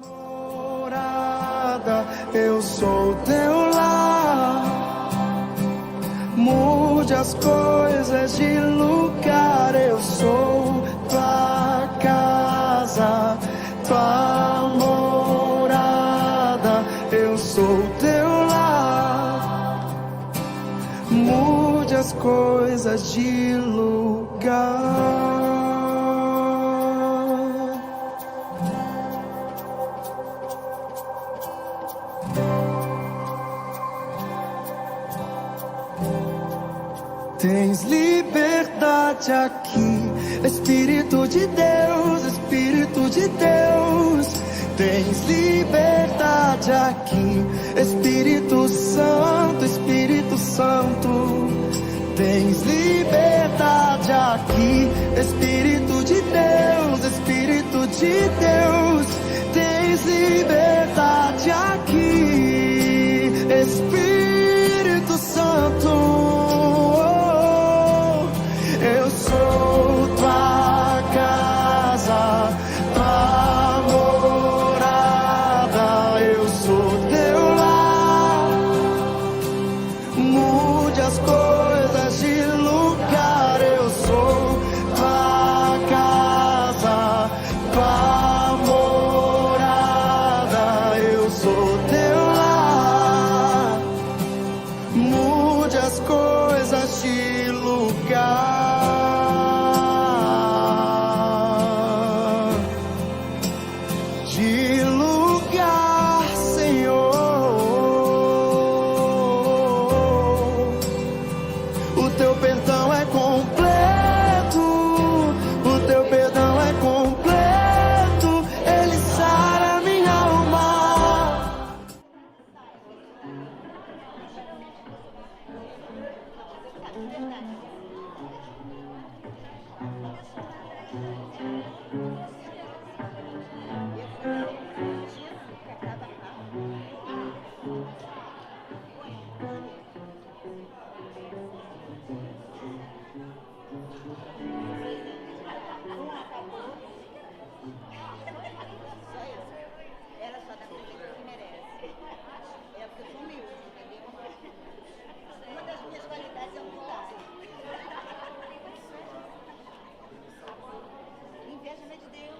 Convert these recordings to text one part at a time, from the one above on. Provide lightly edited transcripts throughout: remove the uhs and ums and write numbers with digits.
Morada, eu sou teu lar. Mude as coisas de lugar. Eu sou tua casa, tua morada. Eu sou teu lar. Mude as coisas de lugar. Tens liberdade aqui, Espírito de Deus, Espírito de Deus. Tens liberdade aqui, Espírito Santo, Espírito Santo. Tens liberdade aqui, Espírito de Deus, Espírito de Deus. Tens liberdade aqui, Espírito Santo. Eu sou tua casa, tua morada. Eu sou teu lar. Mude as coisas de lugar. Eu sou tua casa, tua morada. Eu sou teu lar. Mude as coisas de lugar. De lugar, Senhor. O teu perdão é completo. O teu perdão é completo. Ele sara minha alma. Ela só dá presente que merece. É porque eu sou humilde, entendeu? Uma das minhas qualidades é humildade. Inveja não é de Deus.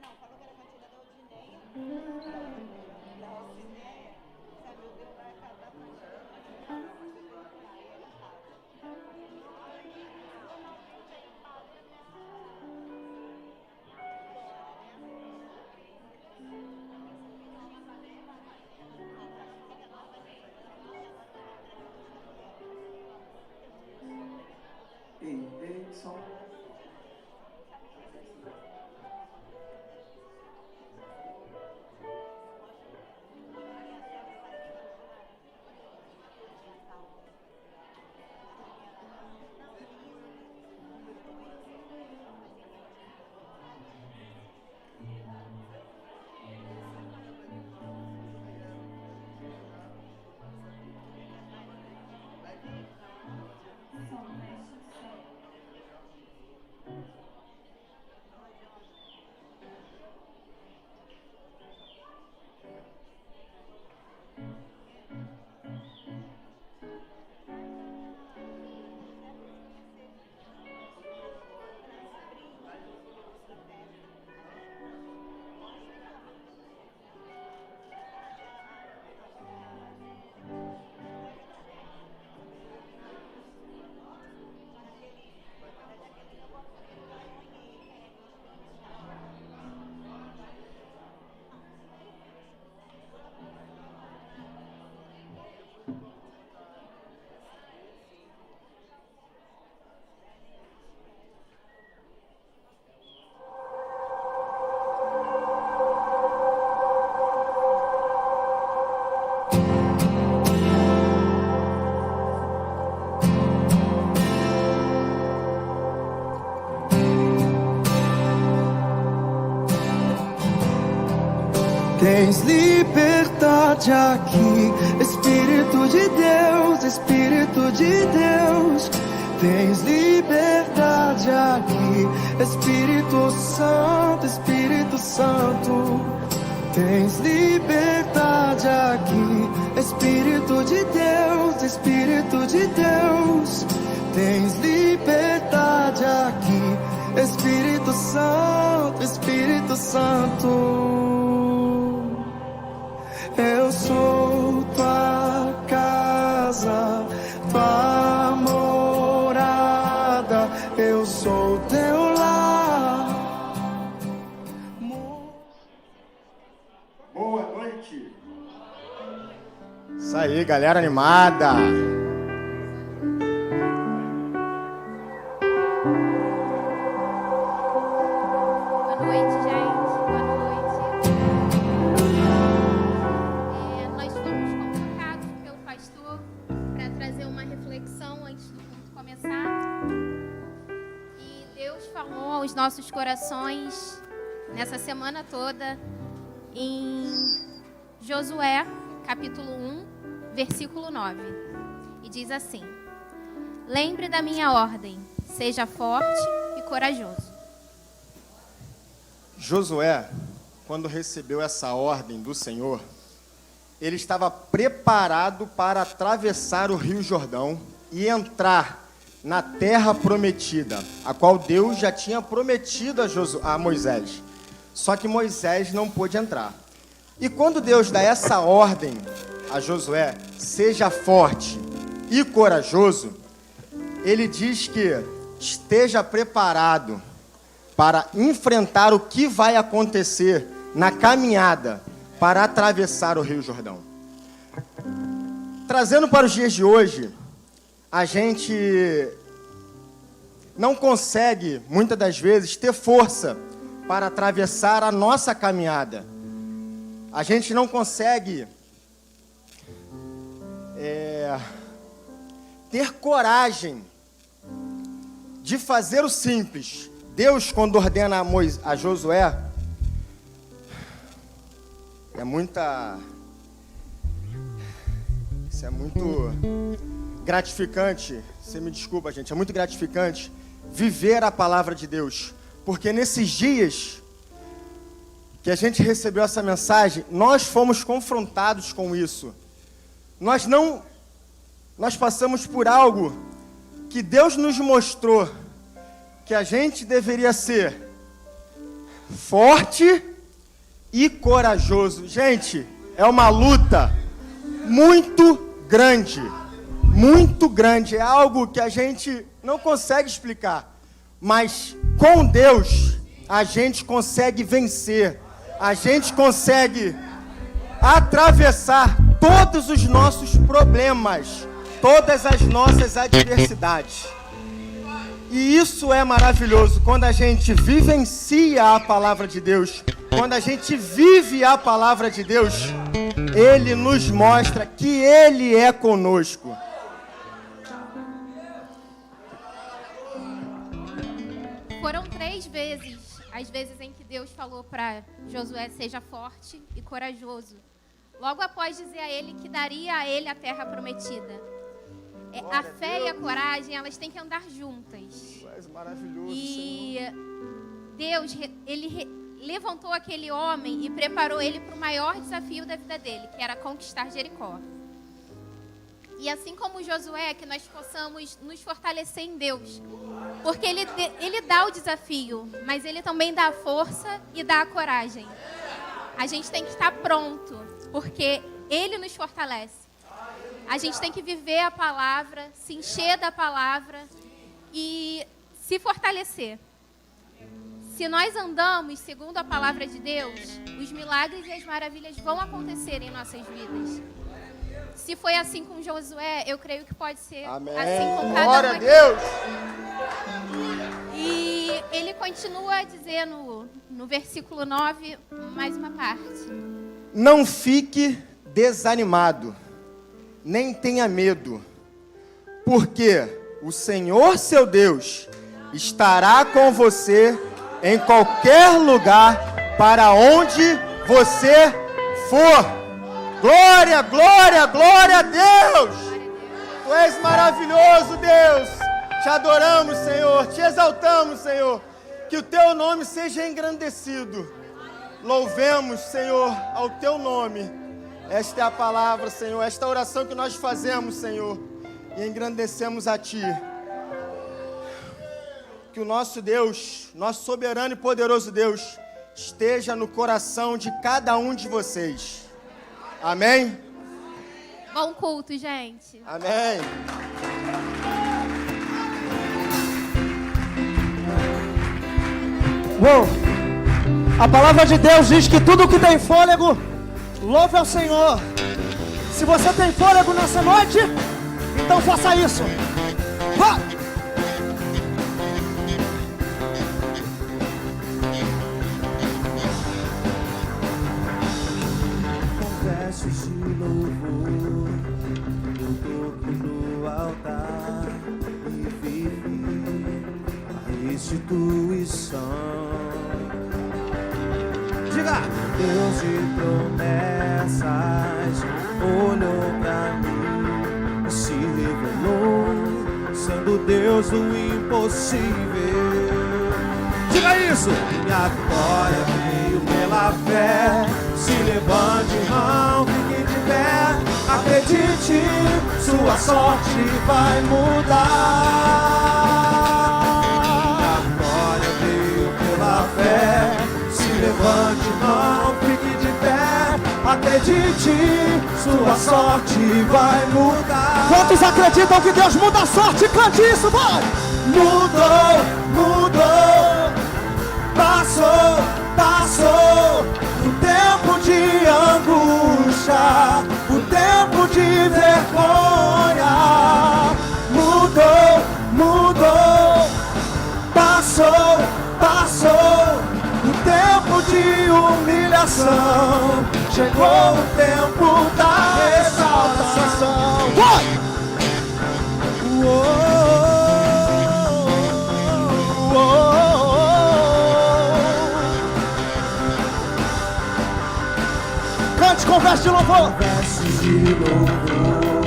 Não, falou que era cantina da Odineia. Da Odineia. Sabe, o Deus vai acabar com isso. Ei, som. Tens liberdade liberdade aqui. Espírito de Deus, Espírito de Deus, tens liberdade aqui. Espírito Santo, Espírito Santo, tens liberdade aqui. Espírito de Deus, Espírito de Deus, tens liberdade aqui. Espírito Santo, Espírito Santo, eu sou tua casa, tua morada, eu sou teu lar. Boa noite. Isso aí, galera animada. Boa noite, gente. Boa noite. Nós fomos convocados pelo pastor para trazer uma reflexão antes do culto começar. E Deus falou aos nossos corações nessa semana toda em Josué, capítulo 1, versículo 9. E diz assim: lembre da minha ordem, seja forte e corajoso. Josué, quando recebeu essa ordem do Senhor, ele estava preparado para atravessar o Rio Jordão e entrar na terra prometida, a qual Deus já tinha prometido a Moisés. Só que Moisés não pôde entrar. E quando Deus dá essa ordem a Josué, seja forte e corajoso, ele diz que esteja preparado para enfrentar o que vai acontecer na caminhada para atravessar o Rio Jordão. Trazendo para os dias de hoje, a gente não consegue, muitas das vezes, ter força para atravessar a nossa caminhada. A gente não consegue ter coragem de fazer o simples. Deus, quando ordena a Josué, isso é muito gratificante. Você me desculpa, gente, é muito gratificante viver a palavra de Deus, porque nesses dias que a gente recebeu essa mensagem, nós fomos confrontados com isso. Nós passamos por algo que Deus nos mostrou que a gente deveria ser forte e corajoso. Gente, é uma luta muito grande, muito grande. É algo que a gente não consegue explicar, mas com Deus a gente consegue vencer, a gente consegue atravessar todos os nossos problemas, todas as nossas adversidades. E isso é maravilhoso, quando a gente vivencia a palavra de Deus, quando a gente vive a palavra de Deus, Ele nos mostra que Ele é conosco. Foram 3 vezes, as vezes em que Deus falou para Josué, seja forte e corajoso. Logo após dizer a ele que daria a ele a terra prometida. A fé e a coragem, elas têm que andar juntas. Maravilhoso, e Deus, Ele levantou aquele homem e preparou ele para o maior desafio da vida dele, que era conquistar Jericó. E assim como Josué, que nós possamos nos fortalecer em Deus. Porque ele dá o desafio, mas Ele também dá a força e dá a coragem. A gente tem que estar pronto, porque Ele nos fortalece. A gente tem que viver a palavra, se encher da palavra e se fortalecer. Se nós andamos segundo a palavra de Deus, os milagres e as maravilhas vão acontecer em nossas vidas. Se foi assim com Josué, eu creio que pode ser Amém. assim com cada Glória um a aqui. Deus. E ele continua dizendo no versículo 9, mais uma parte. Não fique desanimado, nem tenha medo, porque o Senhor seu Deus estará com você em qualquer lugar para onde você for. Glória, glória, glória a Deus. Tu és maravilhoso, Deus. Te adoramos, Senhor. Te exaltamos, Senhor. Que o teu nome seja engrandecido. Louvemos, Senhor, ao teu nome. Esta é a palavra, Senhor. Esta oração que nós fazemos, Senhor. E engrandecemos a Ti. Que o nosso Deus, nosso soberano e poderoso Deus, esteja no coração de cada um de vocês. Amém? Bom culto, gente. Amém. Uou. A palavra de Deus diz que tudo que tem fôlego, louve ao Senhor. Se você tem fôlego nessa noite, então faça isso. Vá! Versos de louvor, eu toco no altar e vivi a restituição. Diga! Deus de promessas olhou pra mim e se revelou, sendo Deus do impossível. Diga isso! Minha vitória veio pela fé. Se levante, irmão, fique de pé. Acredite, sua sorte vai mudar. A vitória veio pela fé. Se levante, irmão, fique de pé. Acredite, sua sorte vai mudar. Quantos acreditam que Deus muda a sorte? Cante isso, vai! Mudou, mudou. Passou, passou. O tempo de angústia, o tempo de vergonha, mudou, mudou, passou, passou. O tempo de humilhação, chegou o tempo da exaltação. Vai! Cante com verso de louvor. Versos de louvor,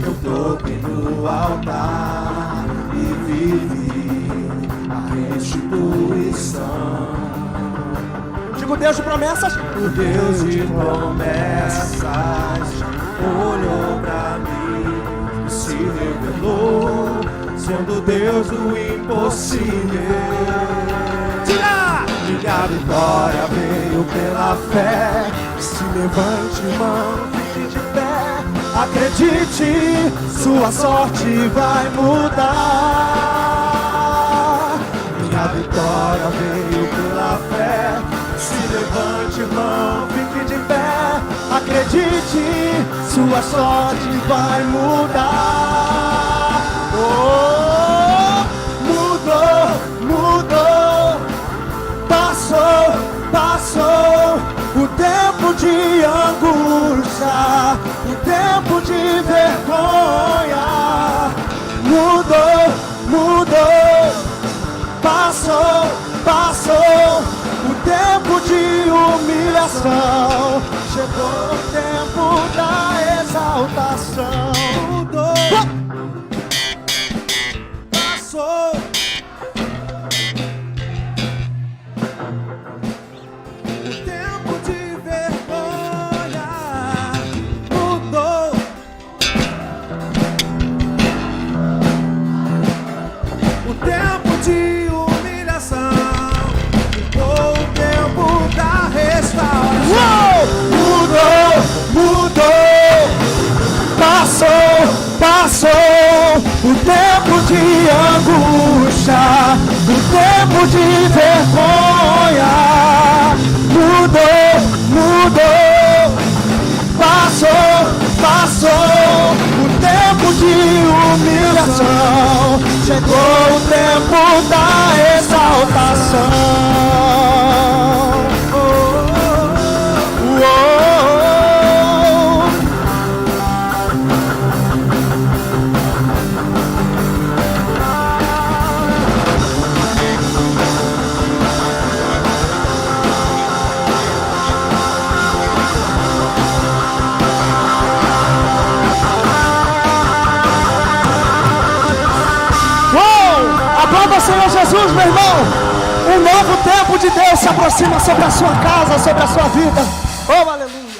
eu toquei no altar e vivi a restituição. Digo Deus de promessas. O Deus de promessas olhou pra mim e se revelou, sendo Deus do impossível. Tira! Minha vitória veio pela fé. Se levante, irmão, fique de pé. Acredite, sua sorte vai mudar. Minha vitória veio pela fé. Se levante, irmão, fique de pé. Acredite, sua sorte vai mudar. Oh, mudou, mudou. Passou, passou. O tempo de angústia, o tempo de vergonha, mudou, mudou, passou, passou. O tempo de humilhação, chegou o tempo da exaltação. Mudou, passou. Passou o tempo de angústia, o tempo de vergonha, mudou, mudou, passou, passou o tempo de humilhação, chegou o tempo da exaltação. Senhor Jesus, meu irmão, um novo tempo de Deus se aproxima sobre a sua casa, sobre a sua vida. Oh, aleluia.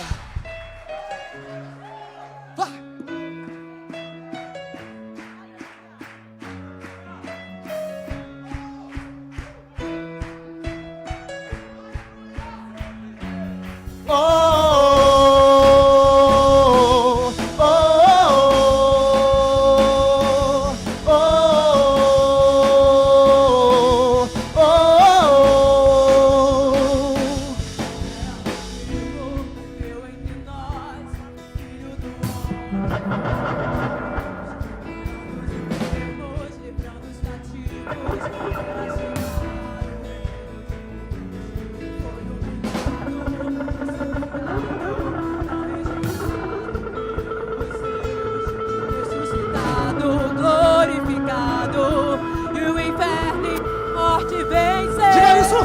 Glorificado, e o inferno e a morte vence. Diga isso!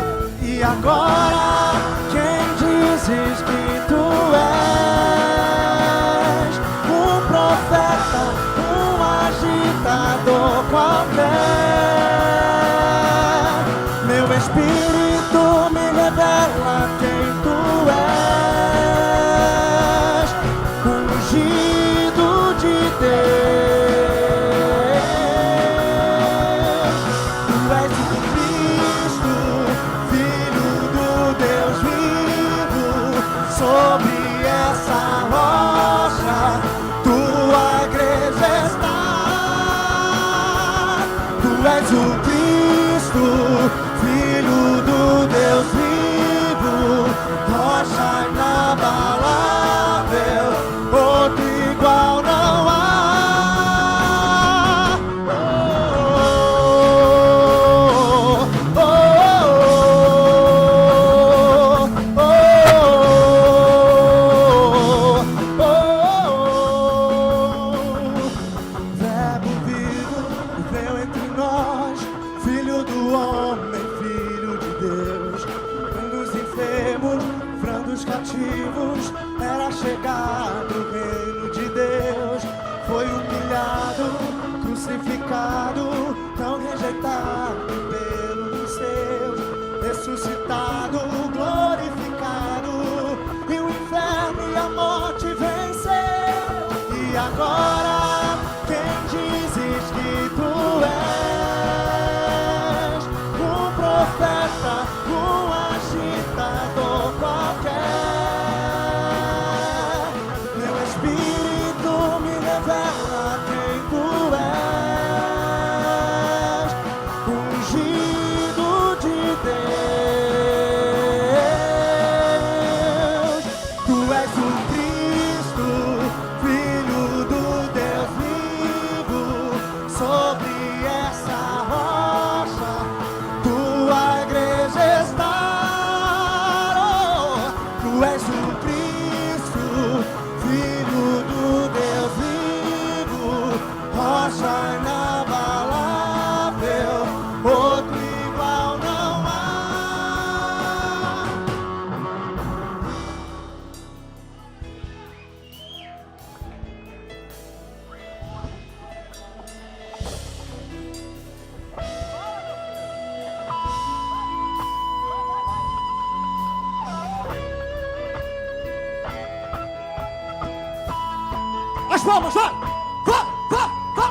E agora, quem dizes que tu és? Um profeta, um agitador qualquer. Meu espírito me revela quem tu és. Ungido de Deus. Sobre essa rocha, tua igreja está. Tu és o Cristo, Filho do Deus vivo, rocha inabalável, outro igual não há. Era chegar no reino de Deus. Foi humilhado, crucificado, tão rejeitado pelos seus, ressuscitado, glorificado, e o inferno e a morte venceu. E agora, quem dizes que tu és? Um profeta, um agitador qualquer. Revela quem tu és, ungido de Deus. Tu és o Cristo, Filho do Deus vivo. Sobre essa rocha, tua igreja está. Oh, tu és o Cristo, Filho do Deus vivo, rocha inabalável, outro igual não há. As palmas, vai! Vai, vai, vai!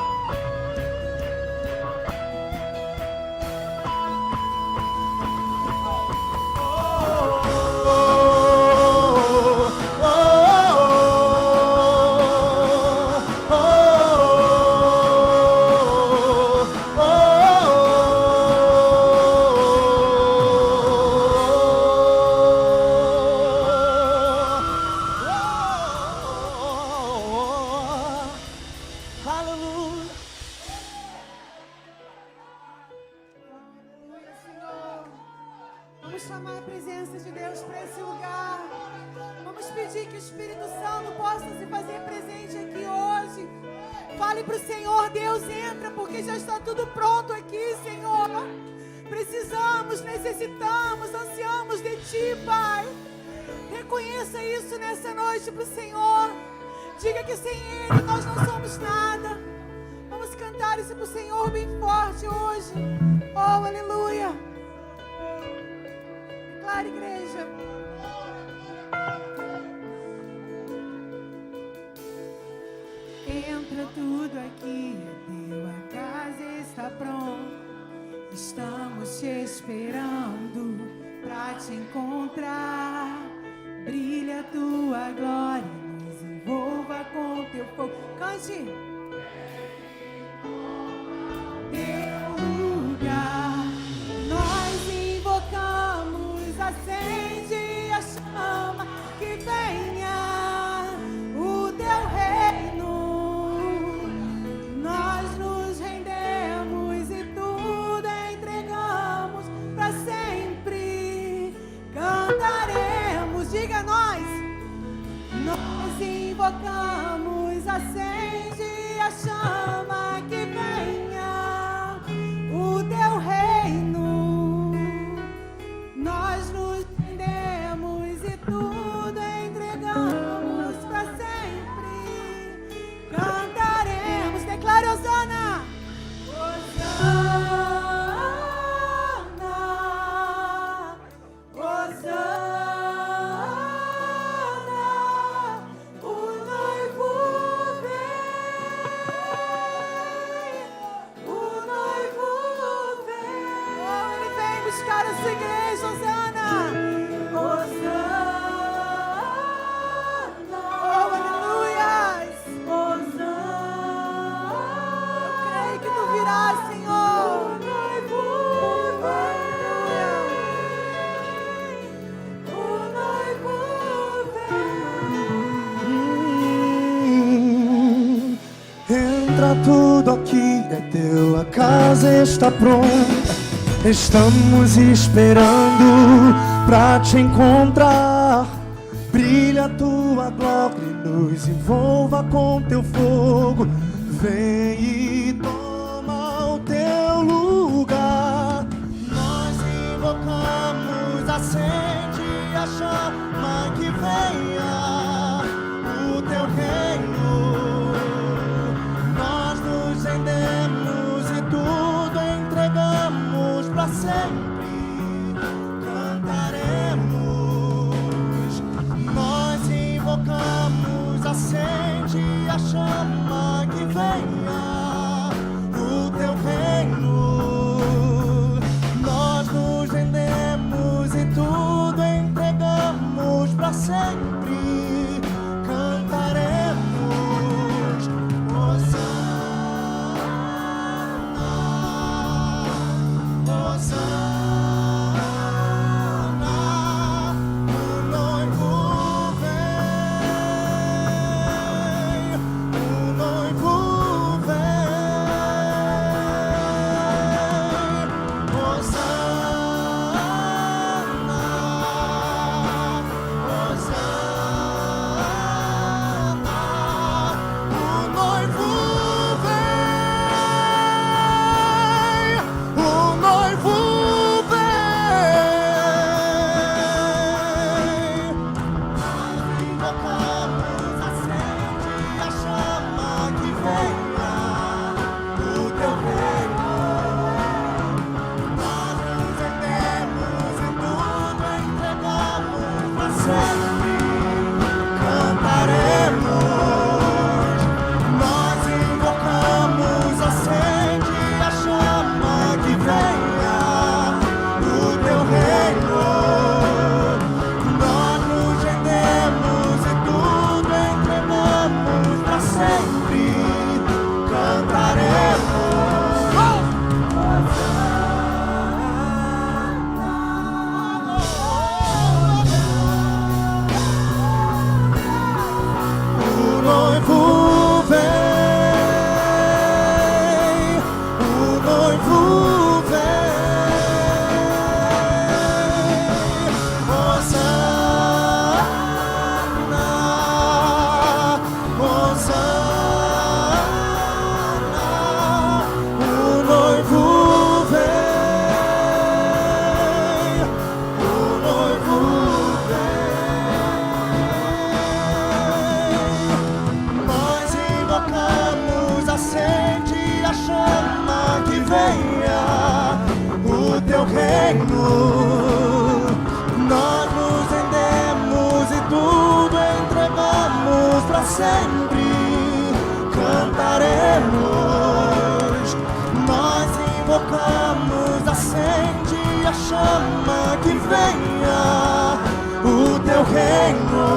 Vamos chamar a presença de Deus para esse lugar. Vamos pedir que o Espírito Santo possa se fazer presente aqui hoje. Fale para o Senhor, Deus, entra, porque já está tudo pronto aqui, Senhor. Precisamos, necessitamos, ansiamos de Ti, Pai. Reconheça isso nessa noite para o Senhor. Diga que sem Ele nós não somos nada. Vamos cantar isso para o Senhor bem forte hoje. Oh, aleluia. Declara, igreja. Entra tudo aqui, é teu, a casa está pronta. Estamos te esperando pra te encontrar. Brilha a tua glória, nos envolva com teu fogo. Cante. Teu lugar, nós invocamos, acende a chama, que venha o teu reino. Nós nos rendemos e tudo entregamos para sempre. Cantaremos, diga nós. Nós invocamos, acende a chama, que venha o teu reino. Nós nos rendemos e tudo entregamos para sempre. Cantaremos, declare Hosana. Hosana, Hosana, o noivo vem, o noivo vem. Oh, ele vem buscar a sua igreja, Hosana. Hosana, oh, aleluias. Hosana, eu creio que tu virás, Senhor. O noivo vem, o noivo vem. Entra tudo aqui, é teu, a casa está pronta. Estamos esperando pra te encontrar. Brilha a tua glória e nos envolva com teu fogo. Vem e toma o teu lugar. Nós invocamos, acende a chama, que venha o teu reino. Nós nos rendemos e tudo entregamos pra sempre. Cantaremos, nós invocamos, acende a chama, que venha o teu reino. Nós nos rendemos e tudo entregamos pra sempre. Cantaremos, Hosana, Hosana, o noivo vem, o noivo vem. Hosana, Hosana, o noivo vem, o noivo vem. Invocamos, acende a chama, que venha o teu reino. Nós nos rendemos e tudo entregamos pra sempre. Cantaremos, nós invocamos, acende a chama, que venha o teu reino. Nós nos rendemos e tudo entregamos pra sempre. Cantaremos. O noivo vem, o noivo vem. Hosana, Hosana, o noivo vem, o noivo vem. Nós invocamos, acende a chama, que venha teu reino. Nós nos rendemos e tudo entregamos para sempre. Cantaremos, nós invocamos, acende a chama que venha o teu reino.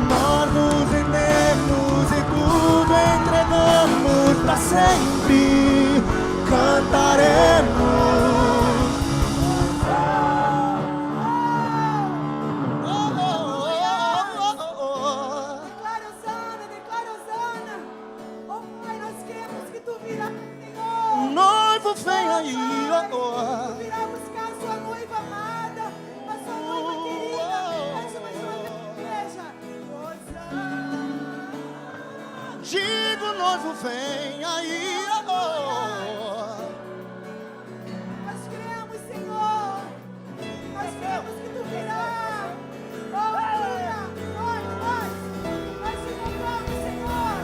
Nós nos rendemos e tudo entregamos para sempre. Cantaremos. Declara Osana. Oh Pai, nós queremos que tu virá, Senhor. O noivo vem aí, Tu virá buscar a sua noiva amada, a sua noiva querida, a sua noiva igreja. Osana. digo, o noivo vem aí. Nós cremos, Senhor. Nós cremos que tu virá. Oh, aleluia. Nós te louvamos, Senhor.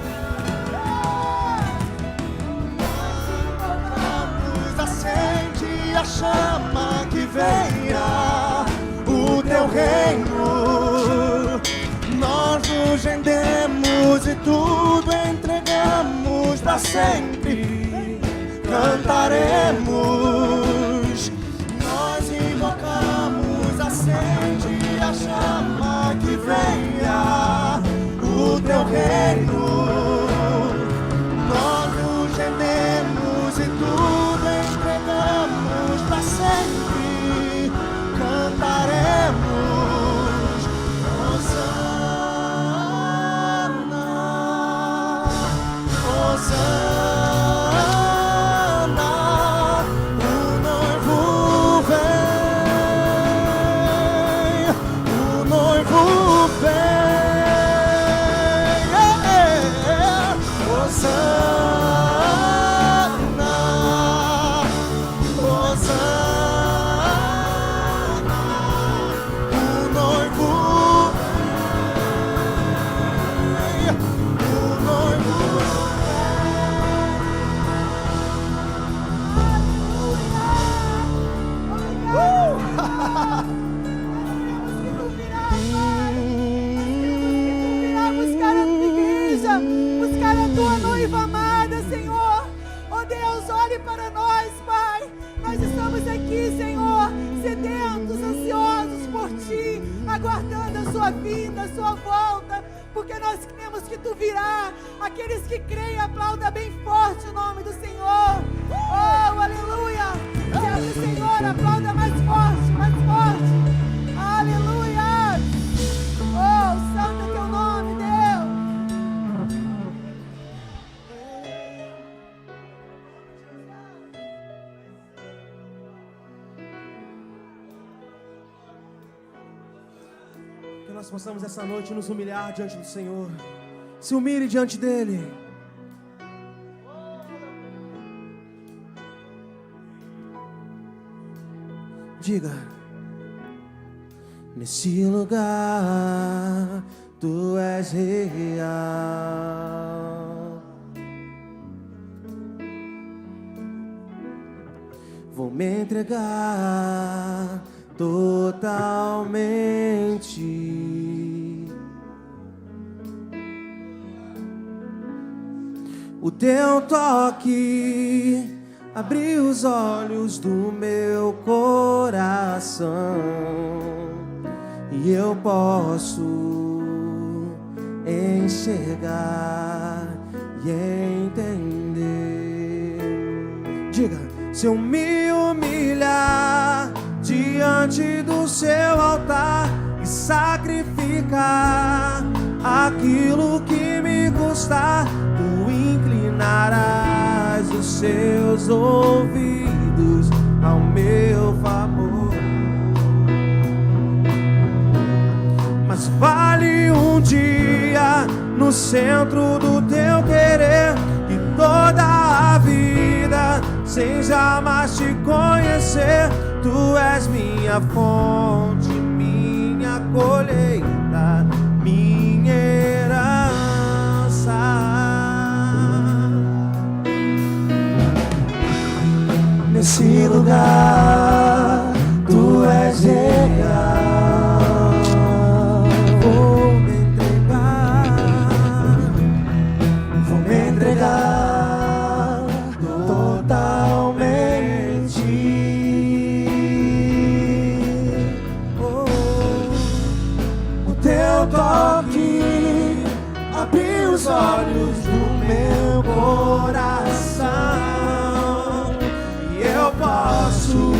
Nos acende a chama que venha o teu reino. Nós nos rendemos e tudo entregamos para sempre. Cantaremos, nós invocamos, acende a chama que venha o teu reino. Nós nos rendemos e tudo entregamos para sempre. Cantaremos, Osana, Osana, o noivo vem, o noivo vem, Osana, Osana, o noivo vem, o noivo Buscar a tua igreja, buscar a tua noiva amada, Senhor. Oh Deus, olhe para nós, Pai. Nós estamos aqui, Senhor, sedentos, ansiosos por Ti, aguardando a Sua vinda, a Sua volta, porque nós cremos que Tu virá. Aqueles que creem, aplauda bem forte o nome do Senhor. Oh, aleluia. Serve o Senhor, aplauda mais forte, mais forte. Aleluia. Oh, santo é Teu nome, Deus. Que nós possamos essa noite nos humilhar diante do Senhor. Se humilhe diante dEle. Diga: nesse lugar Tu és real. Vou me entregar totalmente. O Teu toque abriu os olhos do meu coração e eu posso enxergar e entender. Diga: se eu me humilhar diante do Seu altar e sacrificar aquilo que me custar, Tu inclinarás os Seus ouvidos ao meu favor. Mas vale um dia no centro do Teu querer e toda a vida sem jamais Te conhecer. Tu és minha fonte, minha colheita, minha herança. nesse lugar, tu és real. Vou me entregar totalmente. O teu toque abriu os olhos do meu coração e eu posso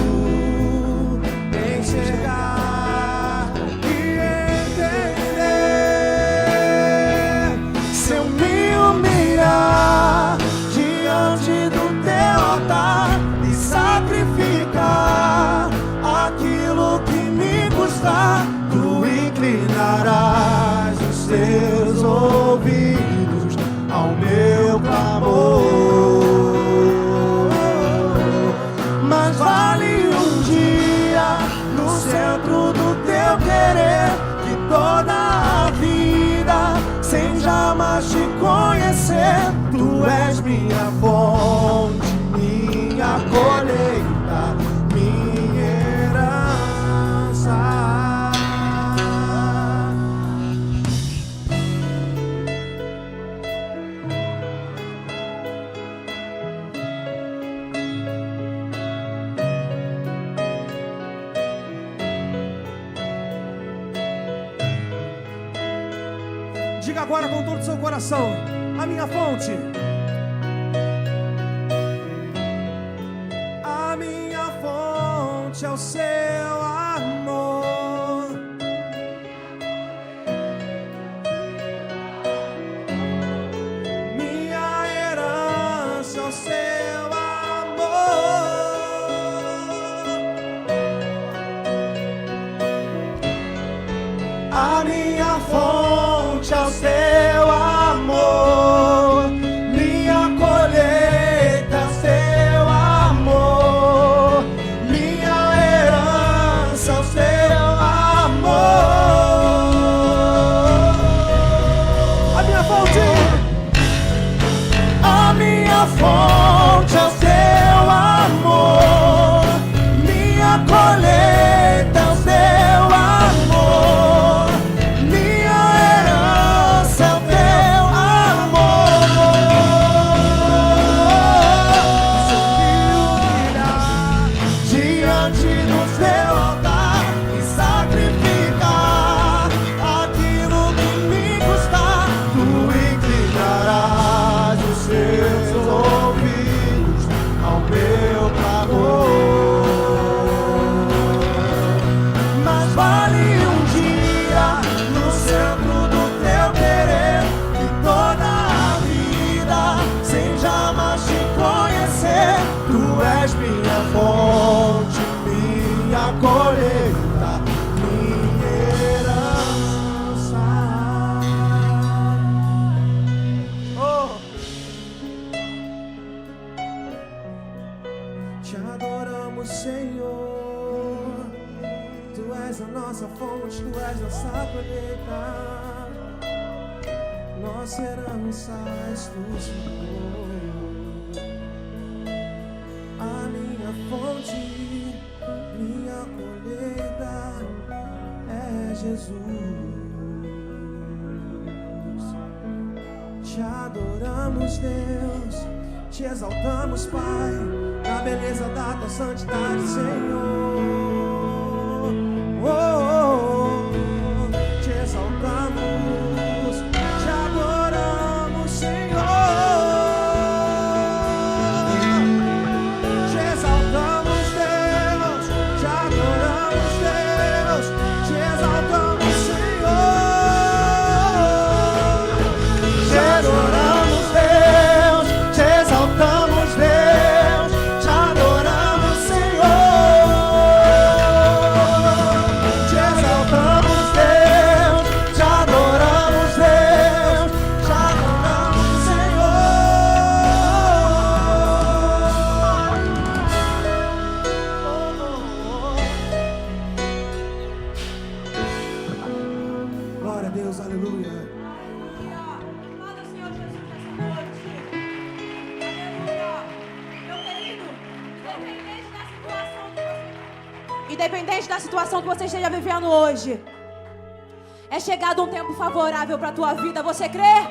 enxergar e entender. Se eu me humilhar diante do teu altar e sacrificar aquilo que me custar, tu inclinarás os teus ouvidos ao meu clamor. Mas vale um dia no centro do teu querer que toda a vida sem jamais te conhecer. Tu és minha fonte, minha colheita, minha herança. Diga agora com todo o seu coração: a minha fonte. A minha fonte é o seu amor. Minha herança é o seu amor. A minha fonte é o seu amor, minha colheita é o seu amor, minha herança é o seu amor. A minha fonte. A minha fonte é o seu amor, minha colheita é o seu amor, minha herança é o teu amor. Se eu me humilhar diante do teu altar e sacrificar aquilo que me custar, tu inclinarás os seus ouvidos ao meu clamor. Mas vale um dia no centro do teu querer e toda a vida sem jamais te conhecer. Tu és minha fonte, minha colheita, minha herança. Oh. Te adoramos, Senhor. Tu és a nossa fonte, tu és nossa colheita. Nossa herança és tu, Senhor. A minha fonte, minha colheita é Jesus. Te adoramos, Deus. Te exaltamos, Pai, na beleza da tua santidade, Senhor. Oh, oh, oh. Te exaltamos, te adoramos, Senhor. Te exaltamos, Deus, te adoramos, Deus, te exaltamos, Senhor. Te adoramos, Deus, te exaltamos, Deus, te adoramos, Senhor. Te independente da situação que você esteja vivendo hoje, é chegado um tempo favorável para a tua vida. Você crê?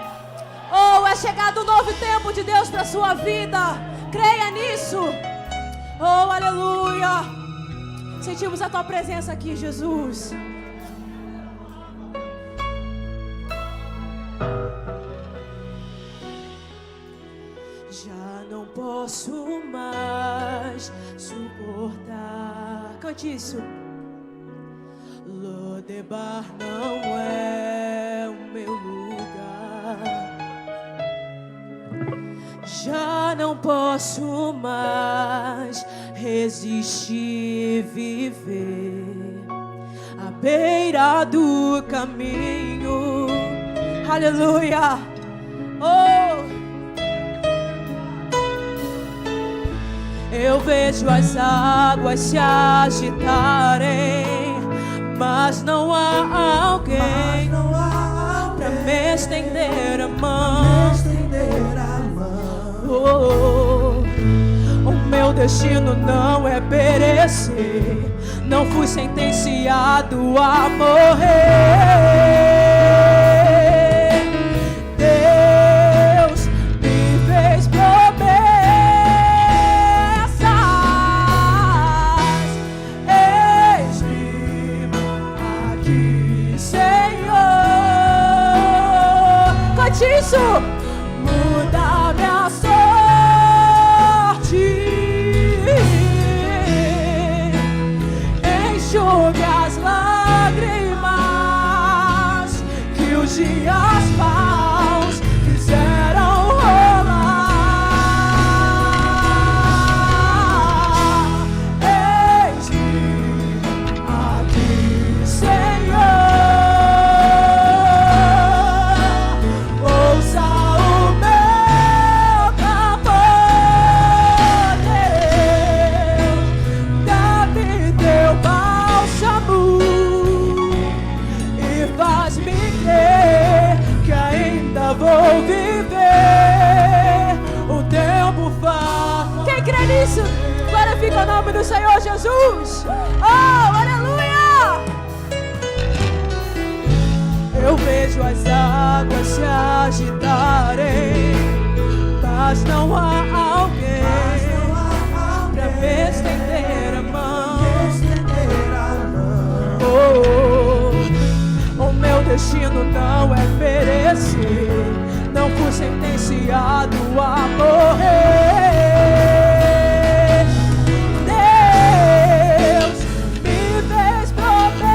Ou é chegado um novo tempo de Deus para a sua vida? Creia nisso. Oh, aleluia. Sentimos a tua presença aqui, Jesus. Já não posso mais suportar. Cante isso. Lodebar não é o meu lugar. Já não posso mais resistir, viver à beira do caminho. Aleluia. Oh, eu vejo as águas se agitarem, mas não há alguém pra me estender a mão. Oh, o meu destino não é perecer, não fui sentenciado a morrer. Deus me fez promessas, eis-me aqui, Senhor. Cante isso. Muda minha sorte, enxugue as lágrimas que os dias maus fizeram rolar. Eis-me aqui, Senhor. Ouça o meu clamor, Deus. Dá-me teu bálsamo e faz-me crer que ainda vou viver o tempo farto. Quem crê nisso, glorifica o nome do Senhor Jesus. Oh, aleluia! Eu vejo as águas se agitarem, mas não há alguém pra me estender a mão. Oh, o meu destino não é perecer, não fui sentenciado a morrer. Deus me fez promessas,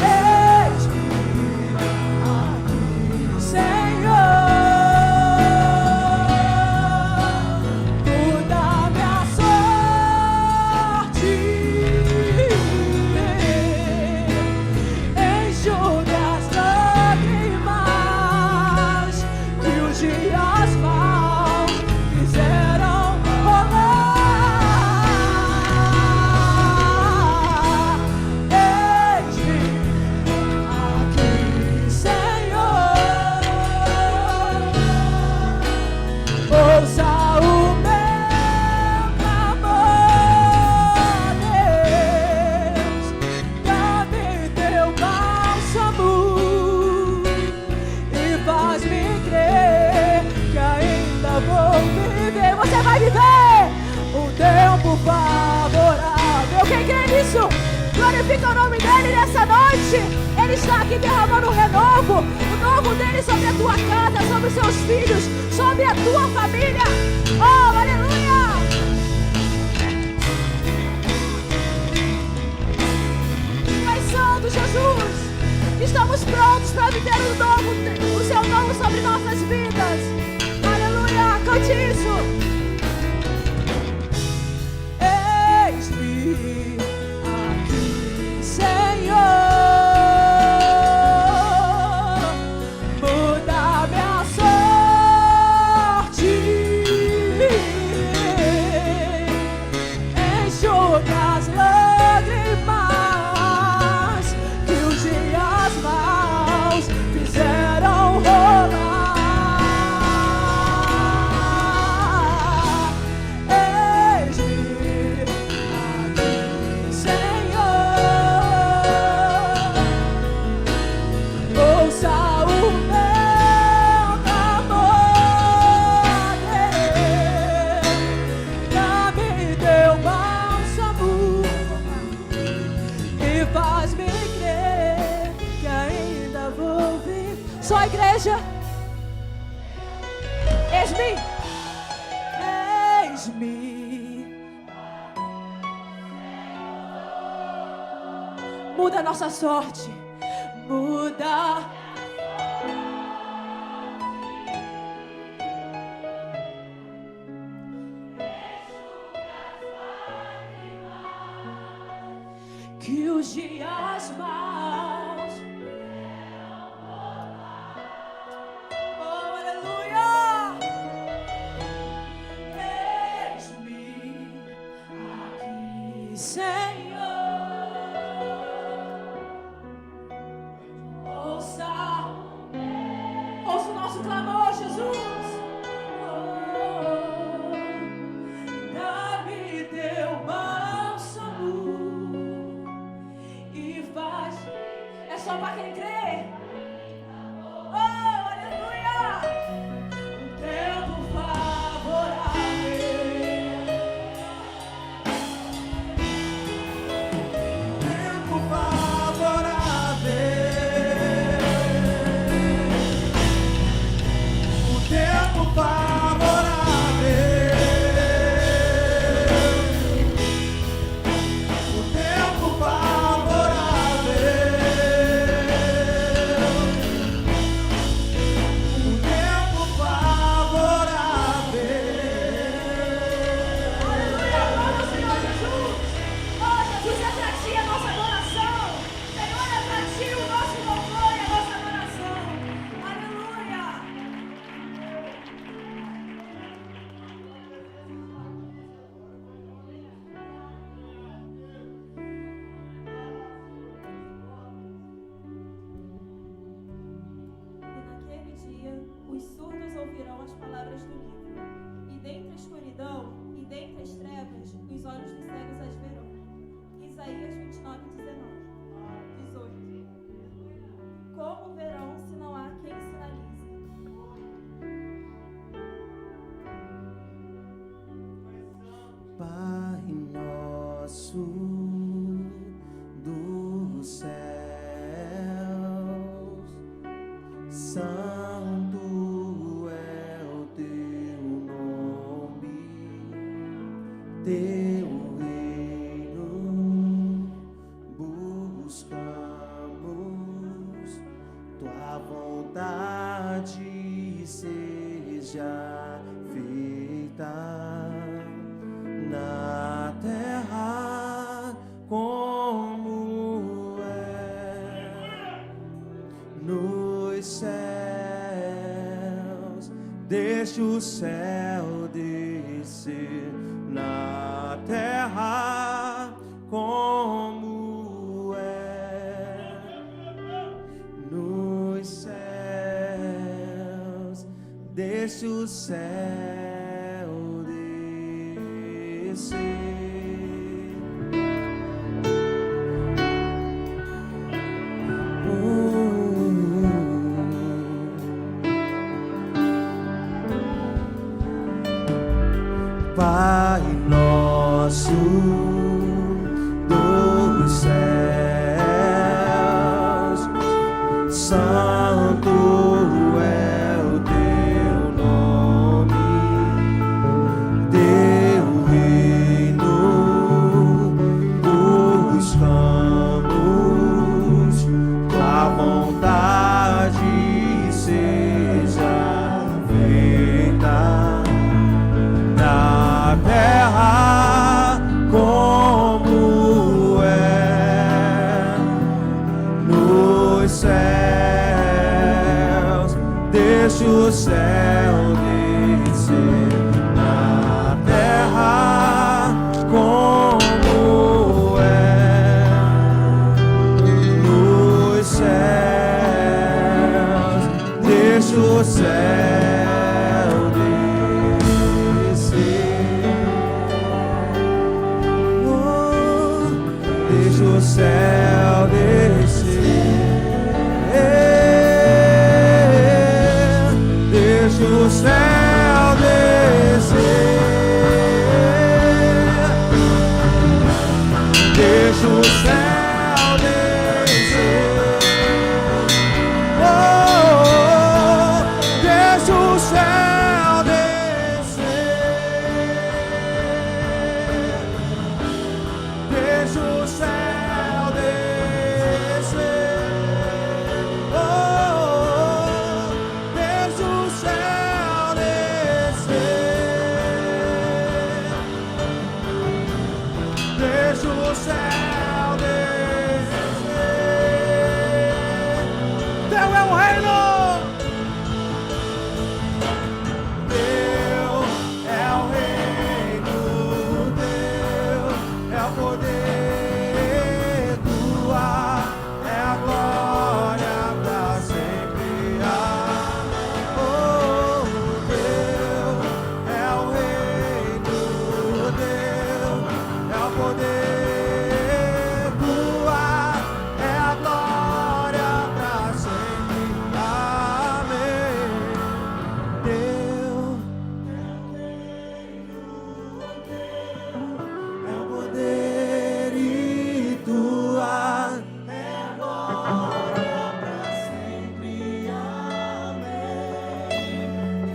eis-me aqui, Senhor. Muda minha sorte, enxugue as lágrimas que os dias maus fizeram rolar. Eis-me aqui, Senhor. Ouça o meu clamor, Deus. Dá-me teu bálsamo e faz-me crer que ainda vou viver. Você vai viver um tempo favorável. Quem crê nisso, glorifica o nome dele nessa noite. Ele está aqui derramando um renovo, o novo dele sobre a tua casa, sobre os seus filhos, sobre a tua família. Oh, aleluia! Pai Santo Jesus, estamos prontos para viver o seu novo sobre nossas vidas. Aleluia! Cante isso. Eis-me aqui, Senhor. Muda minha sorte, enxugue as lágrimas que os dias maus fizeram rolar. Eis-me, eis-me. Muda a nossa sorte, muda. Que os dias maus, oh aleluia, eis-me aqui, Senhor. Ouça o nosso clamor, Jesus. Dá-me teu bálsamo e faz. É só para quem crê. Oh, aleluia! Um tempo favorável. Tempo favorável. O tempo favorável. O tempo favorável. O tempo favorável. Aleluia, glória ao Senhor Jesus. Oh, Jesus, é para ti a nossa adoração. Senhor, é para ti o nosso louvor e a nossa adoração. Aleluia. E naquele dia, os surdos ouvirão as palavras do livro. E dentre a escuridão e dentre as trevas, os olhos dos cegos as verão. Isaías 29, 18. Como verão se não há quem sinalize? Pai nosso dos céus, santo é o teu nome, teu reino buscamos, tua vontade seja feita na terra como é nos céus. Deixa o céu descer na terra como é nos céus. Deixa o céu descer. Pai nosso dos céus, santo é o teu nome, teu reino buscamos, tua vontade seja feita na terra como é nos céus. Deixa o céu descer na terra como é nos céus. Deixa o céu descer. Oh, deixa o céu descer. Deixa o céu descer. Deixa o céu descer. Oh, deixa o céu descer.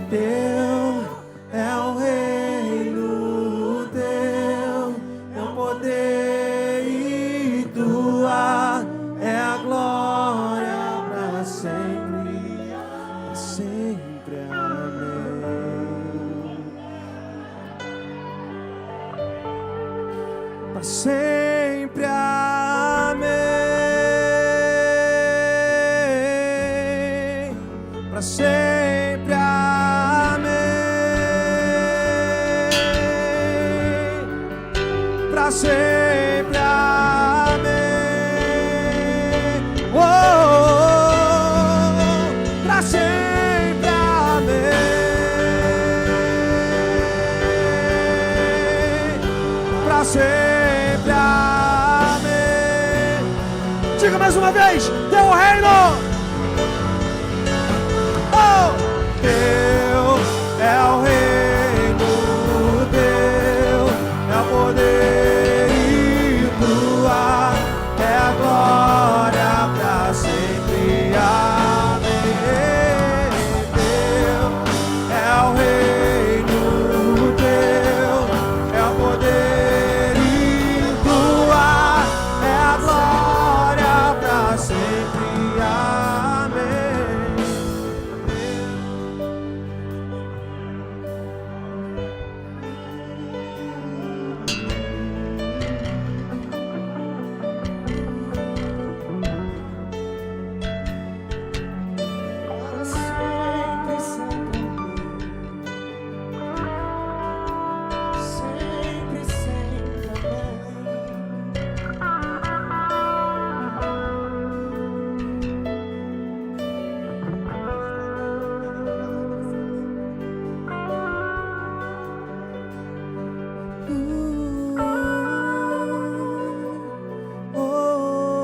Teu é o reino, teu é o poder e tua é a glória para sempre, amém. Para sempre, amém. Para sempre, amém. Para sempre, amém. Oh, para sempre, amém. Para sempre, amém. Diga mais uma vez: teu reino. Teu é o reino, teu é o poder e tua é a glória para sempre, amém. Teu é o reino, teu é o poder e tua é a glória para sempre, amém.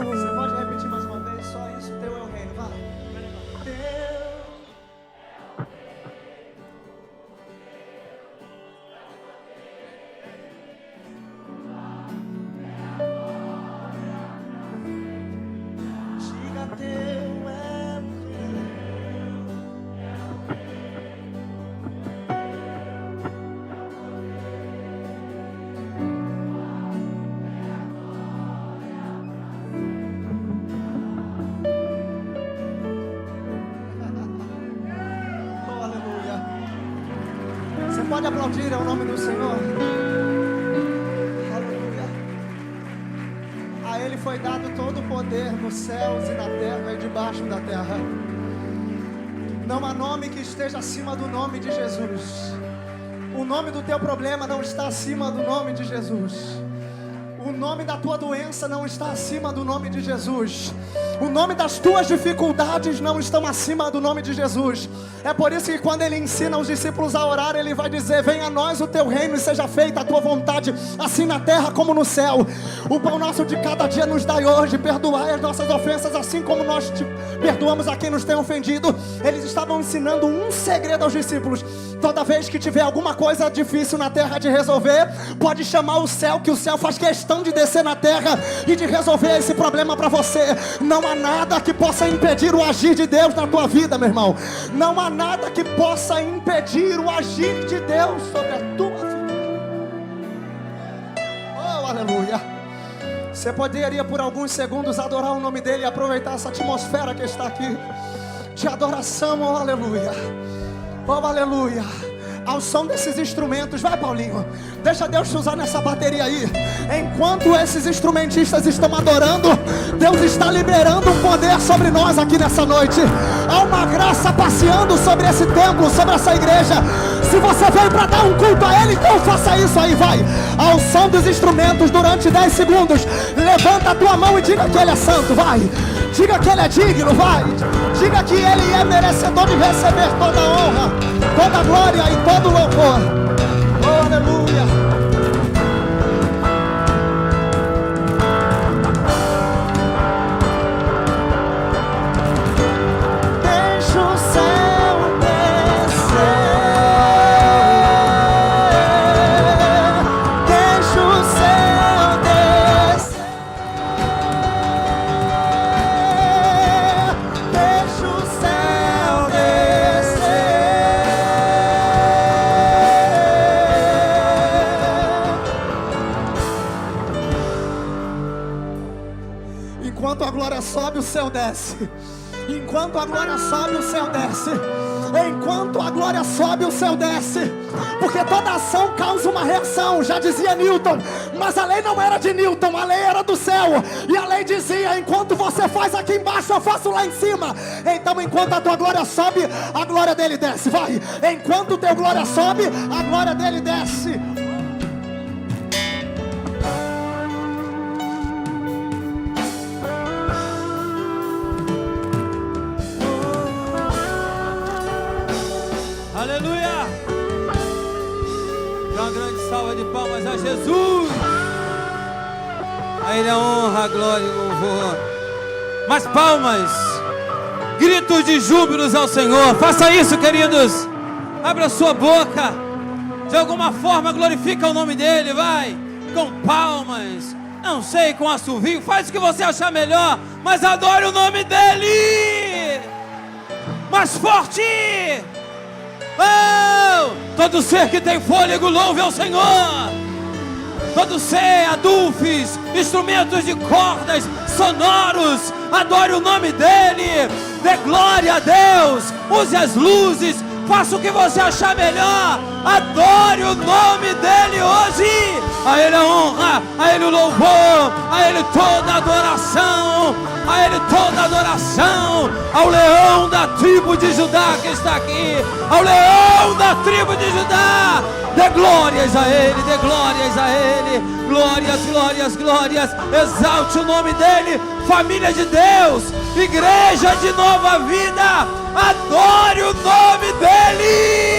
Você pode repetir mais uma vez? Só isso, teu é o reino, vai. Diga teu é o reino. Oh, aleluia. Você pode aplaudir ao nome do Senhor. Aleluia. A Ele foi dado todo o poder nos céus e na terra e debaixo da terra. Não há nome que esteja acima do nome de Jesus. O nome do teu problema não está acima do nome de Jesus. O nome da tua doença não está acima do nome de Jesus. O nome das tuas dificuldades não estão acima do nome de Jesus. É por isso que quando Ele ensina os discípulos a orar, Ele vai dizer: venha a nós o teu reino e seja feita a tua vontade, assim na terra como no céu. O pão nosso de cada dia nos dai hoje. Perdoai as nossas ofensas, assim como nós te perdoamos a quem nos tem ofendido. Eles estavam ensinando um segredo aos discípulos: toda vez que tiver alguma coisa difícil na terra de resolver, pode chamar o céu, que o céu faz questão de descer na terra e de resolver esse problema para você. Não há nada que possa impedir o agir de Deus na tua vida, meu irmão. Não há nada que possa impedir o agir de Deus sobre a tua vida. Oh, aleluia. Você poderia por alguns segundos adorar o nome dele e aproveitar essa atmosfera que está aqui de adoração. Oh, aleluia. Oh, aleluia. Ao som desses instrumentos, vai, Paulinho, deixa Deus te usar nessa bateria aí. Enquanto esses instrumentistas estão adorando, Deus está liberando um poder sobre nós aqui nessa noite. Há uma graça passeando sobre esse templo, sobre essa igreja. Se você veio para dar um culto a Ele, então faça isso aí, vai. Ao som dos instrumentos, durante 10 segundos, levanta a tua mão e diga que Ele é santo, vai. Diga que Ele é digno, vai. Diga que Ele é merecedor de receber toda a honra, toda a glória e todo o louvor. Oh, aleluia. Deixa o céu descer. Deixa o céu descer. Deixa o céu descer. sobe, o céu desce. Enquanto a glória sobe, o céu desce. Enquanto a glória sobe, o céu desce. Porque toda ação causa uma reação, já dizia Newton. Mas a lei não era de Newton, a lei era do céu. E a lei dizia: enquanto você faz aqui embaixo, eu faço lá em cima. Então enquanto a tua glória sobe, a glória dele desce. Vai. Enquanto o teu glória sobe, a glória dele desce. Aleluia! Dá uma grande salva de palmas a Jesus. A Ele a honra, a glória e o louvor. Mais palmas, gritos de júbilos ao Senhor. Faça isso, queridos. Abra sua boca. De alguma forma glorifica o nome dEle, vai. Com palmas, não sei, com assovio. Faz o que você achar melhor, mas adore o nome dEle. Mais forte. Oh! Todo ser que tem fôlego, louve ao Senhor. Todo ser, adulfes, instrumentos de cordas, sonoros, adore o nome dEle. Dê glória a Deus. Use as luzes. Faça o que você achar melhor. Adore o nome dEle hoje. A Ele a honra, a Ele o louvor, a Ele toda a adoração, a Ele toda a adoração. Ao leão da tribo de Judá que está aqui, ao leão da tribo de Judá. Dê glórias a Ele, dê glórias a Ele. Glórias, glórias, glórias. Exalte o nome dEle. Família de Deus, igreja de nova vida, adore o nome dEle.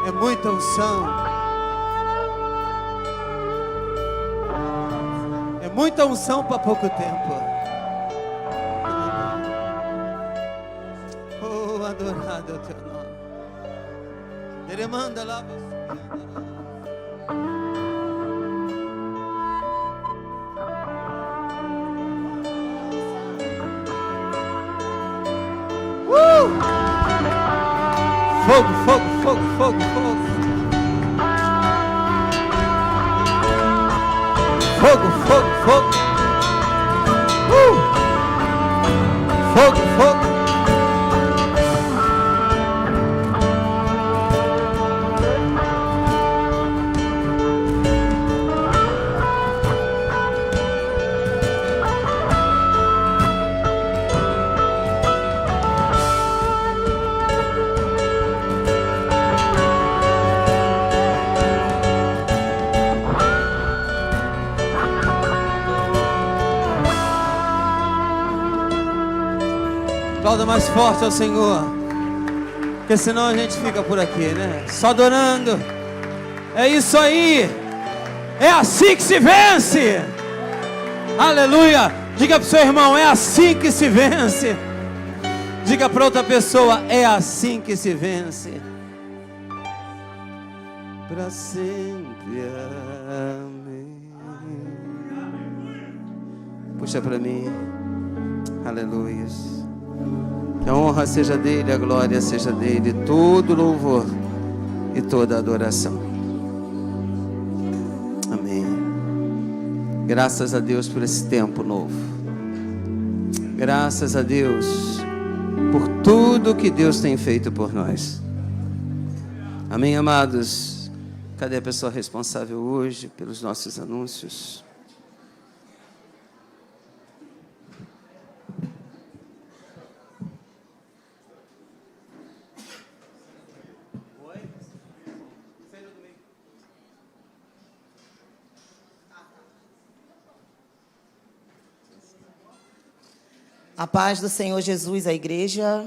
É muita unção. É muita unção para pouco tempo. Oh, adorado é o teu nome. Ele manda lá. Fogo, fogo, fogo, fogo, fogo. Fogo, fogo, fogo. Fogo, fogo. Aplauda mais forte ao Senhor, porque senão a gente fica por aqui, né? Só adorando. É isso aí. É assim que se vence. Aleluia. Diga para o seu irmão: é assim que se vence. Diga para outra pessoa: é assim que se vence. Para sempre. Amém. Puxa para mim. Aleluia. Que a honra seja dele, a glória seja dele, todo louvor e toda adoração. Amém. Graças a Deus por esse tempo novo. Graças a Deus por tudo que Deus tem feito por nós. Amém, amados. Cadê a pessoa responsável hoje pelos nossos anúncios? A paz do Senhor Jesus, a igreja.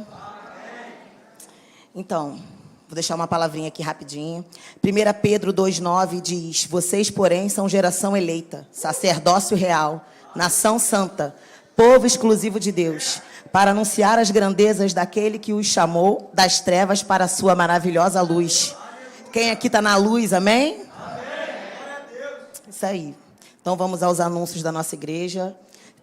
Então, vou deixar uma palavrinha aqui rapidinho. 1 Pedro 2,9 diz: vocês, porém, são geração eleita, sacerdócio real, nação santa, povo exclusivo de Deus, para anunciar as grandezas daquele que os chamou das trevas para a sua maravilhosa luz. Quem aqui está na luz, amém? Isso aí. Então, vamos aos anúncios da nossa igreja.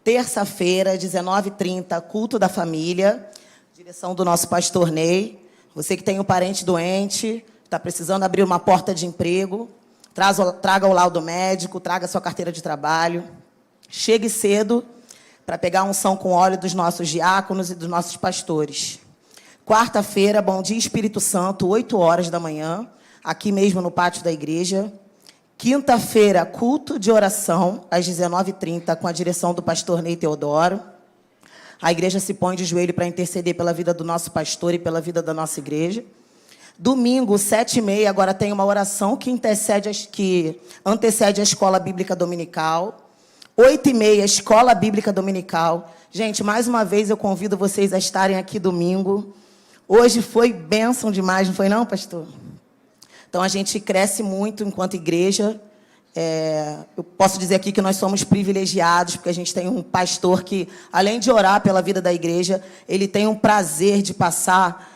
Terça-feira, 19h30, culto da família. Direção do nosso pastor Ney. Você que tem um parente doente, está precisando abrir uma porta de emprego, traga o laudo médico, traga a sua carteira de trabalho. Chegue cedo para pegar a unção com óleo dos nossos diáconos e dos nossos pastores. Quarta-feira, Bom Dia Espírito Santo, 8h da manhã, aqui mesmo no pátio da igreja. Quinta-feira, culto de oração, às 19h30, com a direção do pastor Ney Teodoro. A igreja se põe de joelho para interceder pela vida do nosso pastor e pela vida da nossa igreja. Domingo, 7h30, agora tem uma oração que antecede a escola bíblica dominical. 8h30, escola bíblica dominical. Gente, mais uma vez eu convido vocês a estarem aqui domingo. Hoje foi bênção demais, não foi não, pastor? Então, a gente cresce muito enquanto igreja. Eu posso dizer aqui que nós somos privilegiados, porque a gente tem um pastor que, além de orar pela vida da igreja, ele tem um prazer de passar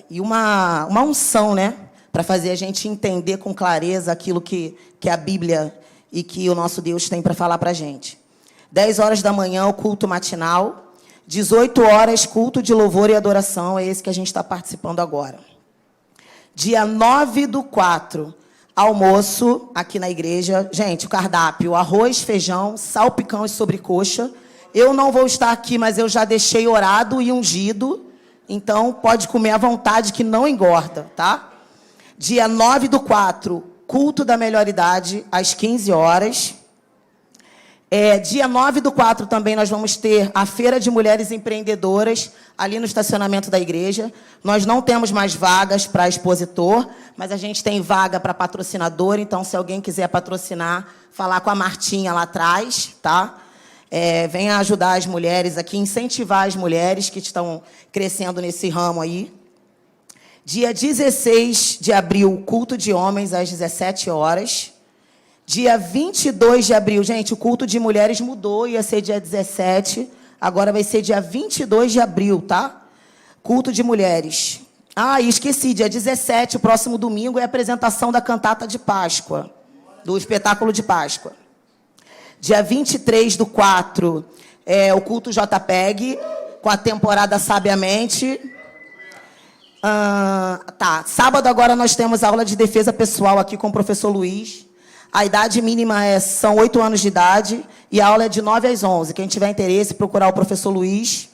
e uma unção, né, para fazer a gente entender com clareza aquilo que a Bíblia e que o nosso Deus tem para falar para a gente. 10h da manhã, o culto matinal. 18h, culto de louvor e adoração. É esse que a gente está participando agora. Dia 9/4, almoço aqui na igreja. Gente, o cardápio: arroz, feijão, salpicão e sobrecoxa. Eu não vou estar aqui, mas eu já deixei orado e ungido. Então, pode comer à vontade, que não engorda, tá? Dia 9/4, culto da melhor idade, às 15h. Dia 9/4 também nós vamos ter a Feira de Mulheres Empreendedoras, ali no estacionamento da igreja. Nós não temos mais vagas para expositor, mas a gente tem vaga para patrocinador. Então, se alguém quiser patrocinar, falar com a Martinha lá atrás, tá? Venha ajudar as mulheres aqui, incentivar as mulheres que estão crescendo nesse ramo aí. Dia 16 de abril, culto de homens, às 17h. Dia 22 de abril, gente, o culto de mulheres mudou, ia ser dia 17, agora vai ser dia 22 de abril, tá? Culto de mulheres. E esqueci, dia 17, o próximo domingo, é a apresentação da cantata de Páscoa, do espetáculo de Páscoa. Dia 23/4, o culto JPEG, com a temporada Sabiamente. Sábado agora nós temos aula de defesa pessoal aqui com o professor Luiz. A idade mínima são 8 anos de idade e a aula é de 9 às 11. Quem tiver interesse, procurar o professor Luiz.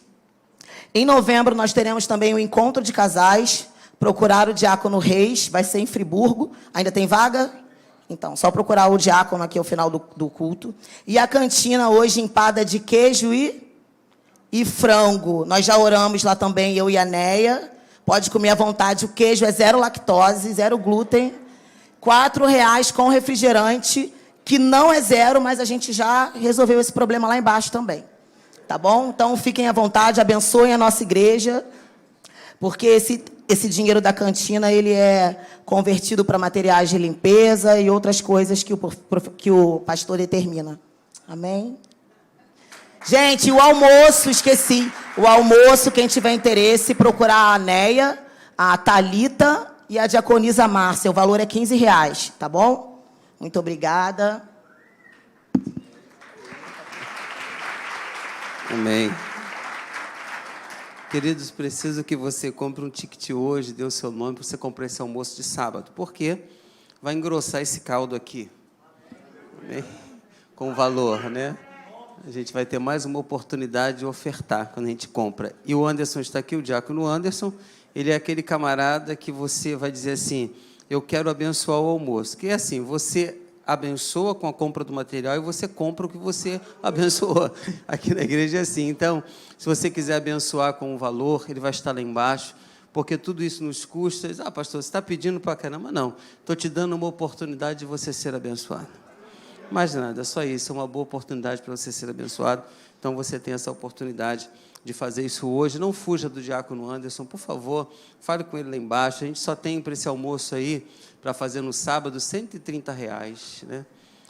Em novembro, nós teremos também o encontro de casais. Procurar o diácono Reis, vai ser em Friburgo. Ainda tem vaga? Então, só procurar o diácono aqui ao final do culto. E a cantina hoje empada de queijo e frango. Nós já oramos lá também, eu e a Neia. Pode comer à vontade. O queijo é 0 lactose, 0 glúten. R$4 com refrigerante, que não é 0, mas a gente já resolveu esse problema lá embaixo também. Tá bom? Então, fiquem à vontade, abençoem a nossa igreja, porque esse dinheiro da cantina, ele é convertido para materiais de limpeza e outras coisas que o pastor determina. Amém? Gente, o almoço, esqueci. O almoço, quem tiver interesse, procurar a Neia, a Thalita e a diaconisa Márcia. O valor é R$15, tá bom? Muito obrigada. Amém. Queridos, preciso que você compre um ticket hoje, dê o seu nome para você comprar esse almoço de sábado. Por quê? Vai engrossar esse caldo aqui. Amém? Com valor, né? A gente vai ter mais uma oportunidade de ofertar quando a gente compra. E o Anderson está aqui, o diácono Anderson. Ele é aquele camarada que você vai dizer assim: eu quero abençoar o almoço. Que é assim, você abençoa com a compra do material e você compra o que você abençoou. Aqui na igreja é assim. Então, se você quiser abençoar com o valor, ele vai estar lá embaixo, porque tudo isso nos custa. Pastor, você está pedindo para caramba? Não. Estou te dando uma oportunidade de você ser abençoado. Mais nada, só isso. É uma boa oportunidade para você ser abençoado. Então, você tem essa oportunidade de fazer isso hoje. Não fuja do diácono Anderson, por favor, fale com ele lá embaixo. A gente só tem para esse almoço aí, para fazer no sábado, R$130, né?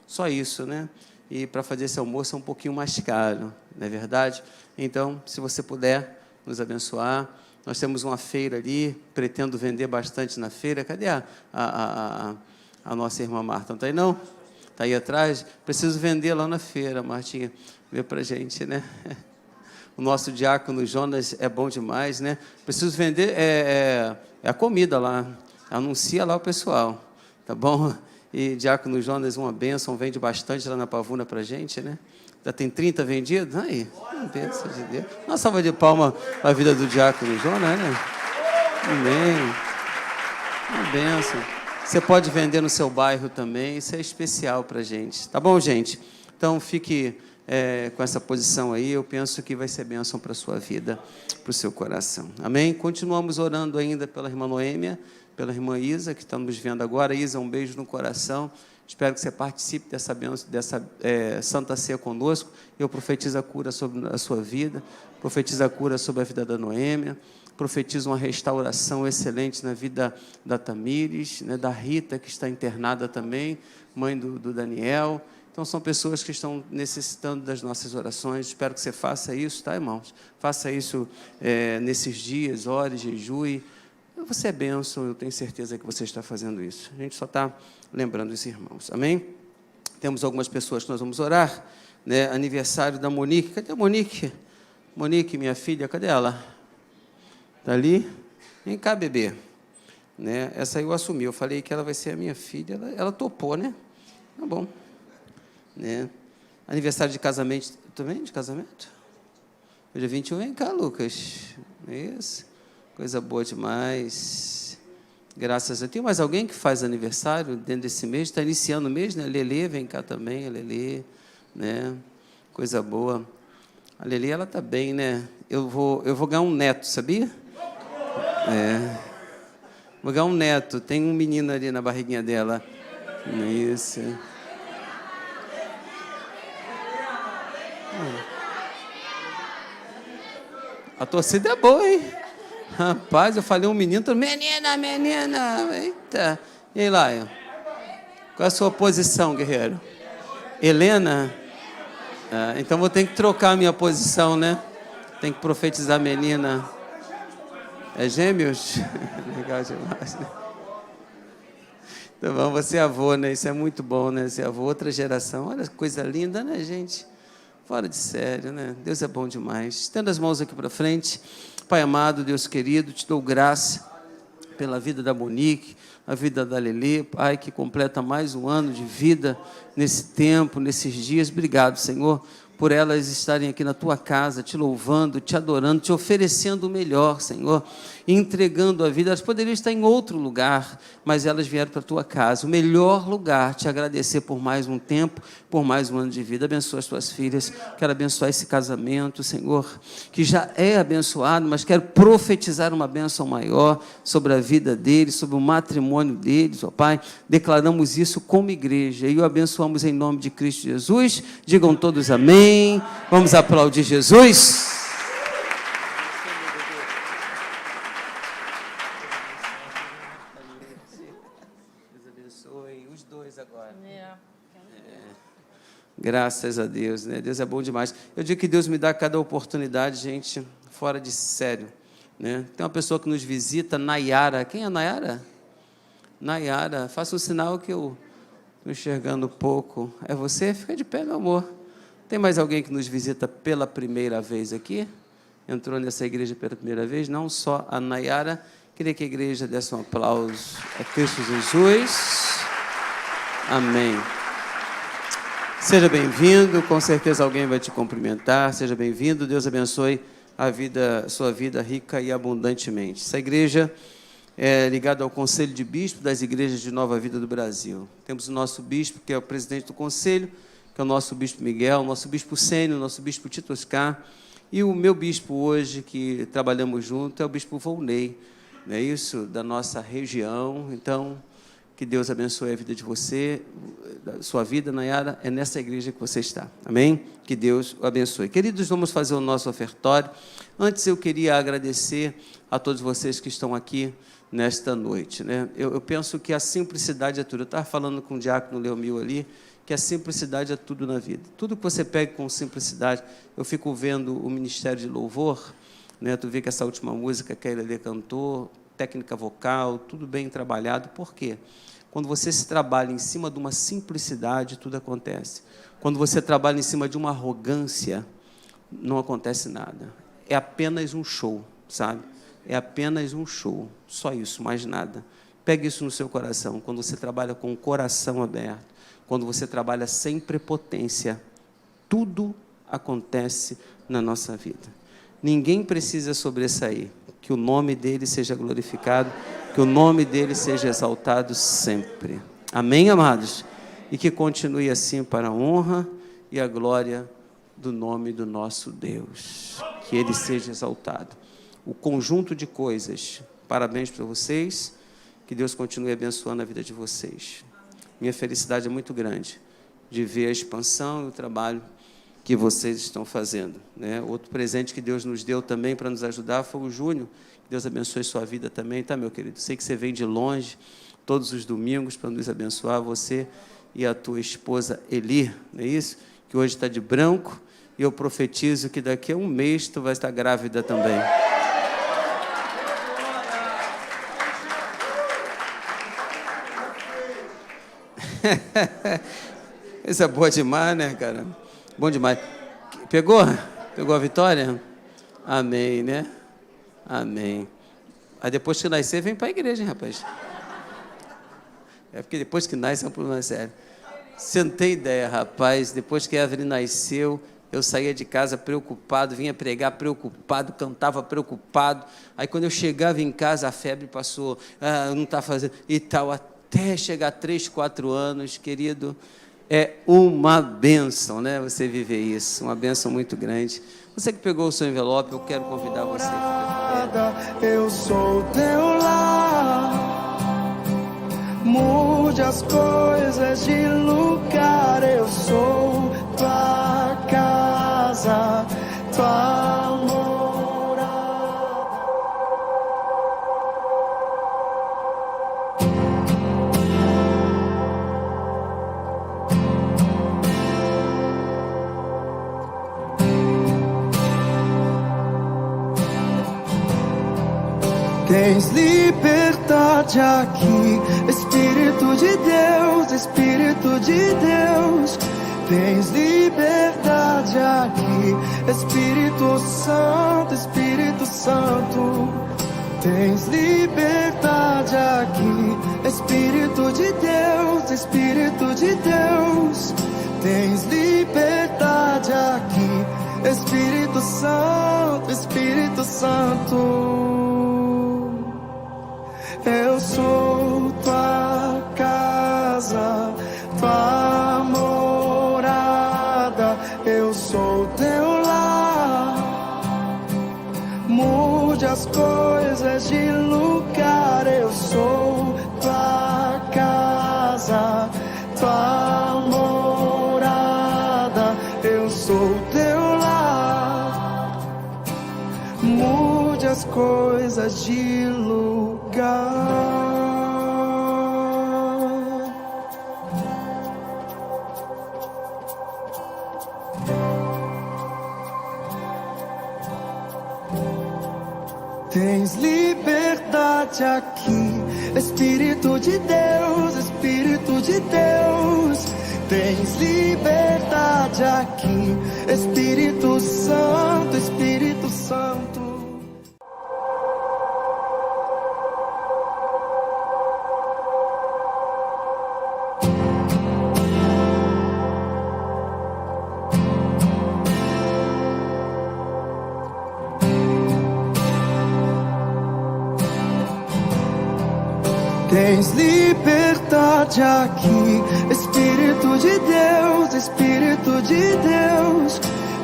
Só isso, né? E para fazer esse almoço é um pouquinho mais caro, não é verdade? Então, se você puder nos abençoar, nós temos uma feira ali, pretendo vender bastante na feira. Cadê a nossa irmã Marta? Não está aí, não? Está aí atrás? Preciso vender lá na feira, Martinha. Vê para a gente, né? O nosso diácono Jonas é bom demais, né? Preciso vender a comida lá. Anuncia lá o pessoal, tá bom? E diácono Jonas, uma bênção, vende bastante lá na Pavuna para a gente, né? Já tem 30 vendidos? Aí, uma bênção de Deus. Uma salva de palmas para a vida do diácono Jonas, né? Amém. Uma bênção. Você pode vender no seu bairro também, isso é especial para a gente. Tá bom, gente? Então, fique com essa posição aí, eu penso que vai ser bênção para a sua vida, para o seu coração. Amém? Continuamos orando ainda pela irmã Noêmia, pela irmã Isa, que estamos vendo agora. Isa, um beijo no coração. Espero que você participe dessa bênção, dessa Santa Ceia conosco. Eu profetizo a cura sobre a sua vida, profetizo a cura sobre a vida da Noêmia, profetizo uma restauração excelente na vida da Tamires, né, da Rita, que está internada também, mãe do Daniel. Então, são pessoas que estão necessitando das nossas orações. Espero que você faça isso, tá, irmãos? Faça isso nesses dias, ore, jejue. Você é bênção, eu tenho certeza que você está fazendo isso. A gente só está lembrando os irmãos, amém? Temos algumas pessoas que nós vamos orar, né? Aniversário da Monique. Cadê a Monique? Monique, minha filha, cadê ela? Está ali? Vem cá, bebê. Né? Essa eu assumi, eu falei que ela vai ser a minha filha, ela topou, né? Tá bom. Né? Aniversário de casamento, também de casamento? Hoje é 21, vem cá, Lucas. Isso. Coisa boa demais. Graças a Deus. Tem mais alguém que faz aniversário dentro desse mês? Está iniciando o mês, né? Lelê, vem cá também, a Lelê, né? Coisa boa. A Lelê, ela está bem, né? Eu vou ganhar um neto, sabia? Vou ganhar um neto. Tem um menino ali na barriguinha dela. Isso. A torcida é boa, hein? Rapaz, eu falei um menino, menina, eita. E aí, Laia? Qual é a sua posição, guerreiro? Helena? Então vou ter que trocar a minha posição, né? Tem que profetizar menina. É gêmeos? Legal demais, né? Então vamos, você é avô, né? Isso é muito bom, né? Ser avô, outra geração. Olha que coisa linda, né, gente? Fora de sério, né? Deus é bom demais. Estenda as mãos aqui para frente. Pai amado, Deus querido, te dou graça pela vida da Monique, a vida da Lelê, Pai, que completa mais um ano de vida nesse tempo, nesses dias. Obrigado, Senhor, por elas estarem aqui na tua casa, te louvando, te adorando, te oferecendo o melhor, Senhor, entregando a vida. Elas poderiam estar em outro lugar, mas elas vieram para a tua casa, o melhor lugar, te agradecer por mais um tempo, por mais um ano de vida. Abençoa as tuas filhas, quero abençoar esse casamento, Senhor, que já é abençoado, mas quero profetizar uma bênção maior sobre a vida deles, sobre o matrimônio deles, ó Pai. Declaramos isso como igreja e o abençoamos em nome de Cristo Jesus. Digam todos amém. Vamos aplaudir Jesus. Deus abençoe os dois agora. Graças a Deus, né? Deus é bom demais. Eu digo que Deus me dá cada oportunidade, gente, fora de sério, né? Tem uma pessoa que nos visita, Nayara. Quem é Nayara? Nayara, faça um sinal que eu estou enxergando pouco. É você? Fica de pé, meu amor. Tem mais alguém que nos visita pela primeira vez aqui? Entrou nessa igreja pela primeira vez? Não só a Nayara. Queria que a igreja desse um aplauso a Cristo Jesus. Amém. Seja bem-vindo. Com certeza alguém vai te cumprimentar. Seja bem-vindo. Deus abençoe a sua vida rica e abundantemente. Essa igreja é ligada ao Conselho de Bispos das Igrejas de Nova Vida do Brasil. Temos o nosso bispo, que é o presidente do Conselho, que é o nosso bispo Miguel, o nosso bispo Sênio, o nosso bispo Tito Oscar, e o meu bispo hoje, que trabalhamos junto, é o bispo Volney, não é isso? Da nossa região. Então, que Deus abençoe a vida de você, a sua vida, Nayara, é nessa igreja que você está, amém? Que Deus o abençoe. Queridos, vamos fazer o nosso ofertório. Antes eu queria agradecer a todos vocês que estão aqui nesta noite, né? Eu penso que a simplicidade é tudo. Eu estava falando com o diácono Leomil ali, que a simplicidade é tudo na vida. Tudo que você pega com simplicidade. Eu fico vendo o Ministério de Louvor, né? Tu vê que essa última música que a Ilê cantou, técnica vocal, tudo bem trabalhado. Por quê? Quando você se trabalha em cima de uma simplicidade, tudo acontece. Quando você trabalha em cima de uma arrogância, não acontece nada. É apenas um show, sabe? É apenas um show, só isso, mais nada. Pegue isso no seu coração. Quando você trabalha com o coração aberto, quando você trabalha sem prepotência, tudo acontece na nossa vida. Ninguém precisa sobressair. Que o nome dele seja glorificado, que o nome dele seja exaltado sempre. Amém, amados? E que continue assim para a honra e a glória do nome do nosso Deus. Que ele seja exaltado. O conjunto de coisas, parabéns para vocês, que Deus continue abençoando a vida de vocês. Minha felicidade é muito grande de ver a expansão e o trabalho que vocês estão fazendo, né? Outro presente que Deus nos deu também para nos ajudar foi o Júnior. Que Deus abençoe sua vida também, tá, meu querido? Sei que você vem de longe, todos os domingos, para nos abençoar, você e a tua esposa Eli, não é isso? Que hoje está de branco, e eu profetizo que daqui a um mês tu vai estar grávida também. Isso é boa demais, né, cara? Bom demais. Pegou? Pegou a vitória? Amém, né? Amém. Aí depois que nascer, vem para a igreja, hein, rapaz? É porque depois que nasce é um problema sério. Você não tem ideia, rapaz. Depois que a Evelyn nasceu, eu saía de casa preocupado, vinha pregar preocupado, cantava preocupado. Aí quando eu chegava em casa, a febre passou, não está fazendo e tal, até chegar 3, 4 anos, querido. É uma bênção, né? Você viver isso, uma bênção muito grande. Você que pegou o seu envelope, eu quero convidar você. Eu sou teu lar, mude as coisas de lugar. Eu sou tua casa, tua morada. Tens liberdade aqui, Espírito de Deus, Espírito de Deus. Tens liberdade aqui, Espírito Santo, Espírito Santo. Tens liberdade aqui, Espírito de Deus, Espírito de Deus. Tens liberdade aqui, Espírito Santo, Espírito Santo. Eu sou tua casa, tua morada. Eu sou teu lar, mude as coisas de lugar. Eu sou tua casa, tua morada. Eu sou teu lar, mude as coisas de lugar. Tens liberdade aqui, Espírito de Deus, Espírito de Deus. Tens liberdade aqui, Espírito Santo, Espírito Santo. Tens liberdade aqui, Espírito de Deus, Espírito de Deus.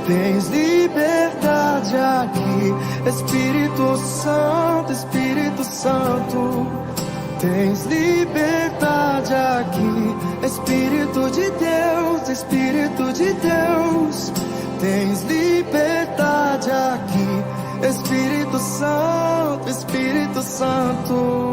Tens liberdade aqui, Espírito Santo, Espírito Santo. Tens liberdade aqui, Espírito de Deus, Espírito de Deus. Tens liberdade aqui, Espírito Santo, Espírito Santo.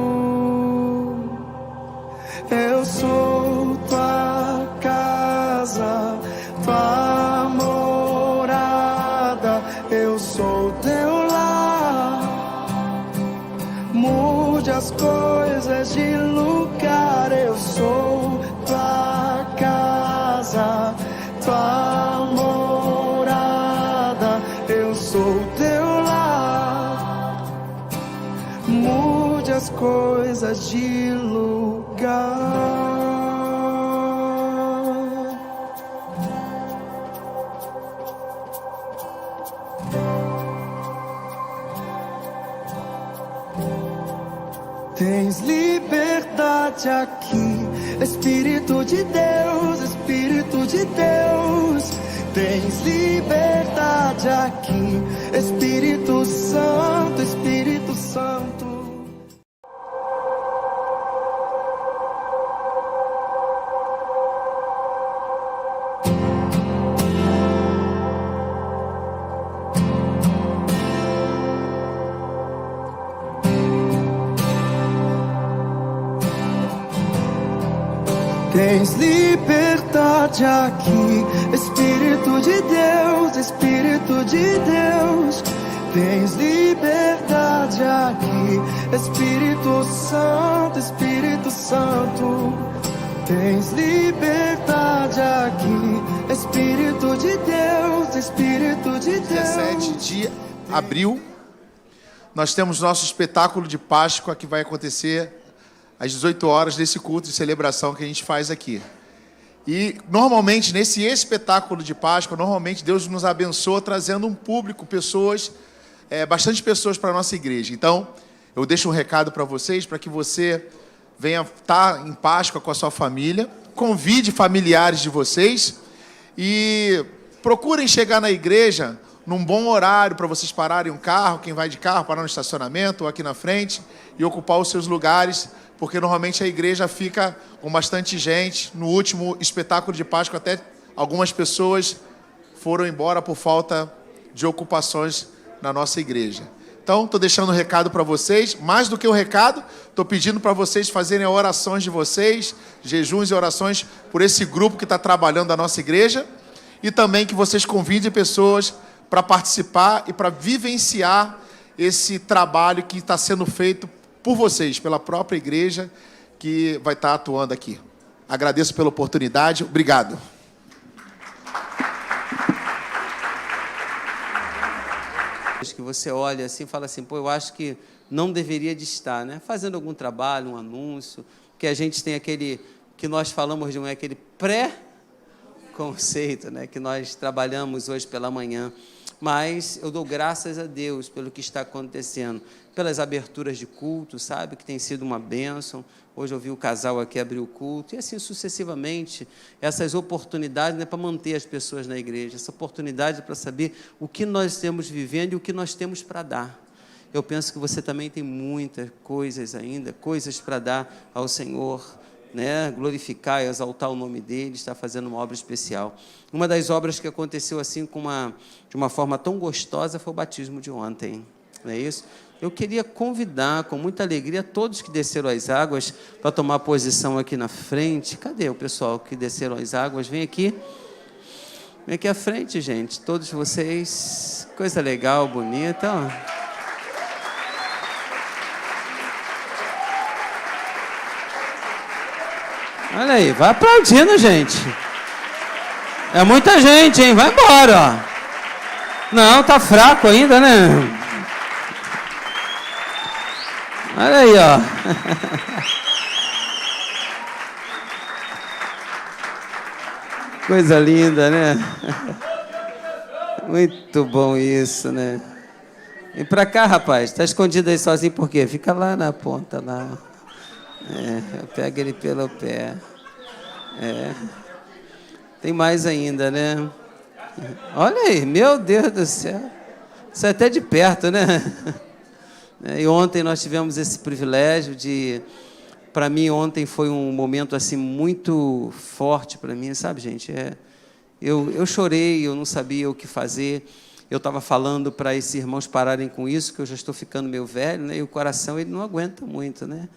Eu sou tua casa, tua morada. Eu sou teu lar, mude as as coisas de lugar. Eu sou tua casa, tua morada. Eu sou teu lar. Mude as coisas de lugar. Tens liberdade aqui, Espírito de Deus, Espírito de Deus. Tens liberdade aqui, Espírito Santo, Espírito Santo. Tens liberdade aqui, Espírito de Deus, Espírito de Deus. Tens liberdade aqui, Espírito Santo, Espírito Santo. Tens liberdade aqui, Espírito de Deus, Espírito de Deus. 17 de abril, nós temos nosso espetáculo de Páscoa que vai acontecer às 18 horas desse culto de celebração que a gente faz aqui. E, normalmente, nesse espetáculo de Páscoa, normalmente Deus nos abençoa trazendo um público, pessoas, bastante pessoas para a nossa igreja. Então, eu deixo um recado para vocês, para que você venha estar em Páscoa com a sua família, convide familiares de vocês e procurem chegar na igreja num bom horário para vocês pararem um carro, quem vai de carro, parar no estacionamento ou aqui na frente e ocupar os seus lugares, porque normalmente a igreja fica com bastante gente. No último espetáculo de Páscoa, até algumas pessoas foram embora por falta de ocupações na nossa igreja. Então, estou deixando um recado para vocês. Mais do que o recado, estou pedindo para vocês fazerem orações de vocês, jejuns e orações por esse grupo que está trabalhando da nossa igreja, e também que vocês convidem pessoas para participar e para vivenciar esse trabalho que está sendo feito por vocês, pela própria igreja que vai estar atuando aqui. Agradeço pela oportunidade. Obrigado. Que você olha assim e fala assim, pô, eu acho que não deveria de estar, né? Fazendo algum trabalho, um anúncio, que a gente tem aquele, que nós falamos de aquele pré-conceito, né? Que nós trabalhamos hoje pela manhã. Mas eu dou graças a Deus pelo que está acontecendo, pelas aberturas de culto, sabe, que tem sido uma bênção. Hoje eu vi o casal aqui abrir o culto, e assim sucessivamente, essas oportunidades, né, para manter as pessoas na igreja, essa oportunidade para saber o que nós estamos vivendo e o que nós temos para dar. Eu penso que você também tem muitas coisas ainda, coisas para dar ao Senhor, né, glorificar e exaltar o nome dele, está fazendo uma obra especial. Uma das obras que aconteceu assim de uma forma tão gostosa foi o batismo de ontem, não é isso? Eu queria convidar com muita alegria todos que desceram as águas para tomar posição aqui na frente. Cadê o pessoal que desceram as águas? Vem aqui à frente, gente, todos vocês, coisa legal, bonita, ó. Olha aí, vai aplaudindo, gente. É muita gente, hein? Vai embora, ó. Não, tá fraco ainda, né? Olha aí, ó. Coisa linda, né? Muito bom isso, né? Vem pra cá, rapaz. Tá escondido aí sozinho por quê? Fica lá na ponta, lá. Pega ele pelo pé. Tem mais ainda, né? Olha aí, meu Deus do céu. Isso é até de perto, né? E ontem nós tivemos esse privilégio de... Para mim, ontem foi um momento assim muito forte para mim, sabe, gente? Eu chorei, eu não sabia o que fazer. Eu estava falando para esses irmãos pararem com isso, que eu já estou ficando meio velho, né? E o coração ele não aguenta muito, né?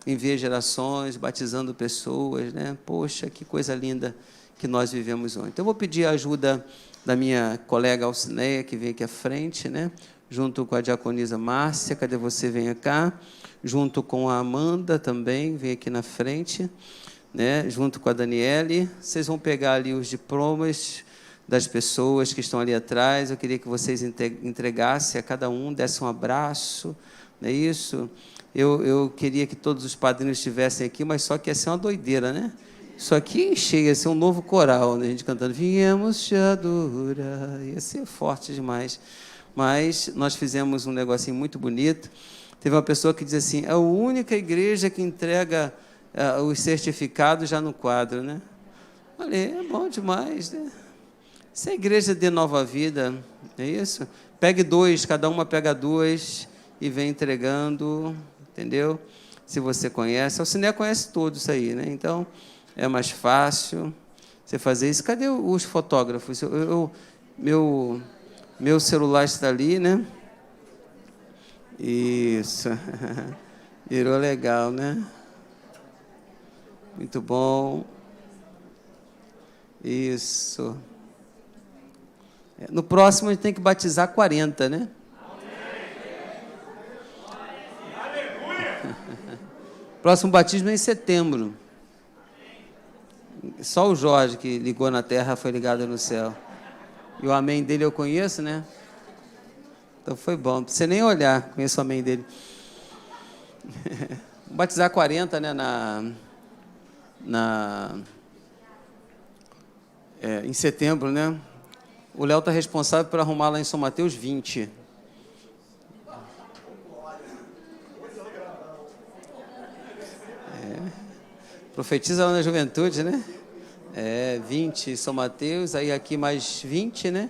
Envia gerações, batizando pessoas, né? Poxa, que coisa linda que nós vivemos ontem. Então, eu vou pedir a ajuda da minha colega Alcineia, que vem aqui à frente, né? junto com a diaconisa Márcia. Cadê você? Venha cá. Junto com a Amanda também, vem aqui na frente, né? Junto com a Daniele. Vocês vão pegar ali os diplomas das pessoas que estão ali atrás. Eu queria que vocês entregassem a cada um, dessem um abraço, não é isso? Eu queria que todos os padrinhos estivessem aqui, mas só que ia ser uma doideira, né? Isso aqui ia ser um novo coral, né? A gente cantando Viemos te adorar, ia ser forte demais. Mas nós fizemos um negocinho muito bonito. Teve uma pessoa que diz assim, é a única igreja que entrega os certificados já no quadro, né? Falei, é bom demais, né? Se a igreja de Nova Vida, é isso? Pegue 2, cada uma pega 2 e vem entregando, entendeu? Se você conhece, o Ciné conhece todos isso aí, né? Então, é mais fácil você fazer isso. Cadê os fotógrafos? Meu celular está ali, né? Isso. Virou legal, né? Muito bom. Isso. No próximo a gente tem que batizar 40, né? Próximo batismo é em setembro. Só o Jorge, que ligou na terra, foi ligado no céu. E o amém dele eu conheço, né? Então foi bom. Não precisa nem olhar, conheço o amém dele. Batizar 40, né? Em setembro, né? O Léo está responsável por arrumar lá em São Mateus 20. Profetiza lá na juventude, né? 20 São Mateus, aí aqui mais 20, né?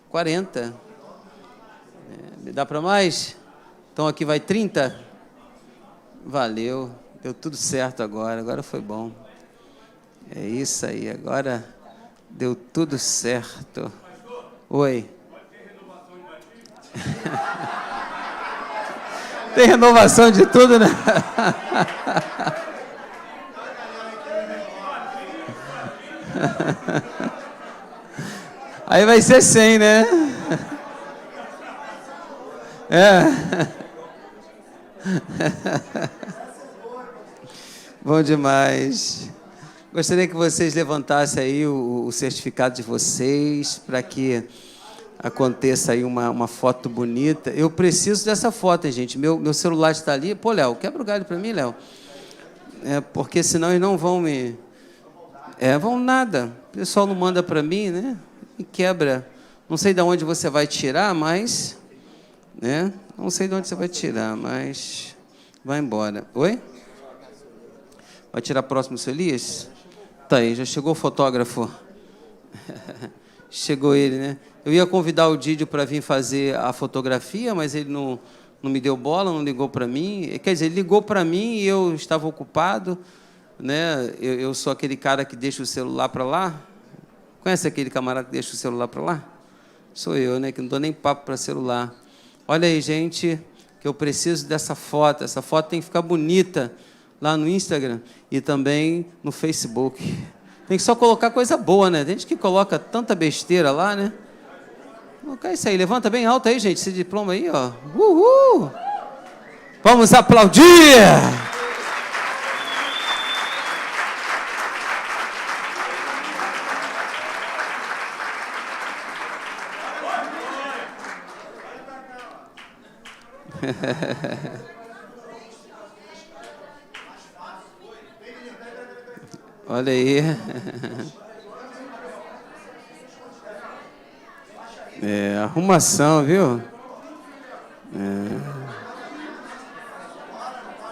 40. Dá para mais? Então aqui vai 30. Valeu, deu tudo certo agora foi bom. É isso aí, agora deu tudo certo. Oi. Tem renovação de tudo, né? Aí vai ser 100, né? Bom demais. Gostaria que vocês levantassem aí o certificado de vocês, para que aconteça aí uma foto bonita. Eu preciso dessa foto, hein, gente. Meu celular está ali. Pô, Léo, quebra o galho para mim, Léo. Porque senão eles não vão me... vão nada. O pessoal não manda para mim, né? E quebra. Não sei de onde você vai tirar, mas... né? Não sei de onde você vai tirar, mas... vai embora. Oi? Vai tirar próximo do seu Elias? Tá aí, já chegou o fotógrafo. Chegou ele, né? Eu ia convidar o Dídio para vir fazer a fotografia, mas ele não me deu bola, não ligou para mim. Quer dizer, ele ligou para mim e eu estava ocupado, né? Eu sou aquele cara que deixa o celular para lá. Conhece aquele camarada que deixa o celular para lá? Sou eu, né? Que não dou nem papo para celular. Olha aí, gente, que eu preciso dessa foto. Essa foto tem que ficar bonita lá no Instagram e também no Facebook. Tem que só colocar coisa boa, né? Tem gente que coloca tanta besteira lá, né? Colocar isso aí. Levanta bem alto aí, gente, esse diploma aí, ó. Uhul! Vamos aplaudir! Olha aí. Arrumação, viu?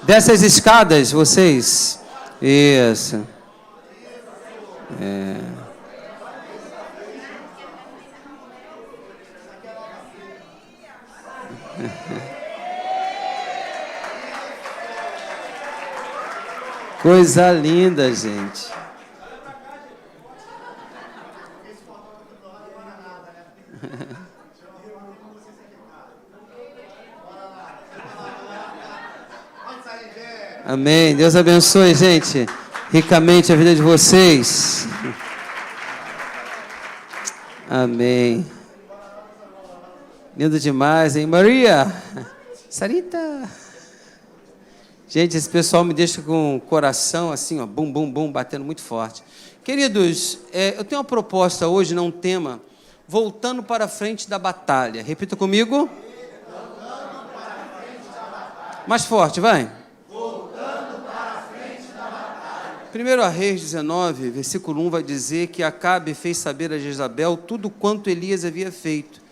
Desce as escadas, vocês. Isso. Coisa linda, gente. Amém. Deus abençoe, gente, ricamente a vida de vocês. Amém. Lindo demais, hein? Maria! Sarita! Gente, esse pessoal me deixa com o coração assim, ó, bum, bum, bum, batendo muito forte. Queridos, eu tenho uma proposta hoje, não um tema, voltando para a frente da batalha. Repita comigo. Voltando para a frente da batalha. Mais forte, vai. Voltando para a frente da batalha. 1 Reis 19, versículo 1 vai dizer que Acabe fez saber a Jezabel tudo quanto Elias havia feito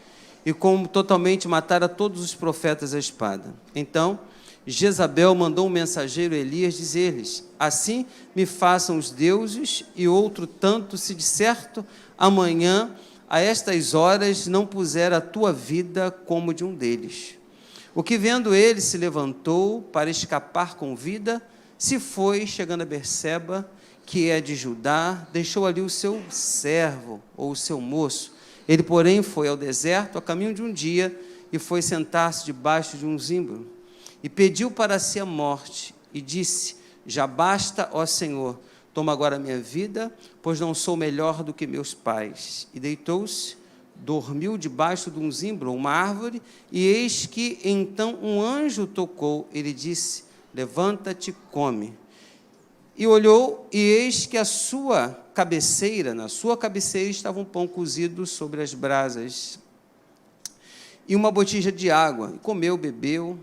e como totalmente matara todos os profetas à espada. Então, Jezabel mandou um mensageiro a Elias dizer-lhes: assim me façam os deuses e outro tanto, se de certo amanhã a estas horas não puser a tua vida como de um deles. O que vendo ele se levantou para escapar com vida, se foi, chegando a Berseba, que é de Judá, deixou ali o seu servo ou o seu moço. Ele, porém, foi ao deserto a caminho de um dia e foi sentar-se debaixo de um zimbro. E pediu para si a morte, e disse: já basta, ó Senhor, toma agora a minha vida, pois não sou melhor do que meus pais. E deitou-se, dormiu debaixo de um zimbro, uma árvore, e eis que então um anjo tocou. Ele disse: levanta-te, come. E olhou, e eis que na sua cabeceira estava um pão cozido sobre as brasas, e uma botija de água. E comeu, bebeu,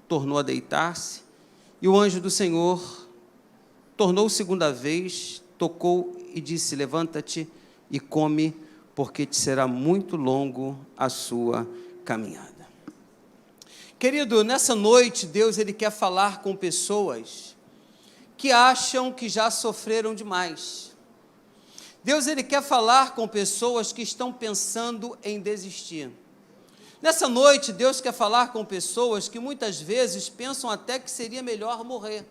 tornou a deitar-se, e o anjo do Senhor tornou segunda vez, tocou e disse: levanta-te e come, porque te será muito longo a sua caminhada. Querido, nessa noite, Deus ele quer falar com pessoas que acham que já sofreram demais. Deus ele quer falar com pessoas que estão pensando em desistir. Nessa noite, Deus quer falar com pessoas que muitas vezes pensam até que seria melhor morrer.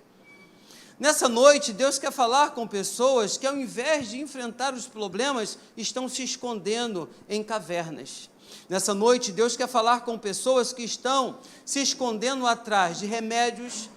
Nessa noite, Deus quer falar com pessoas que, ao invés de enfrentar os problemas, estão se escondendo em cavernas. Nessa noite, Deus quer falar com pessoas que estão se escondendo atrás de remédios,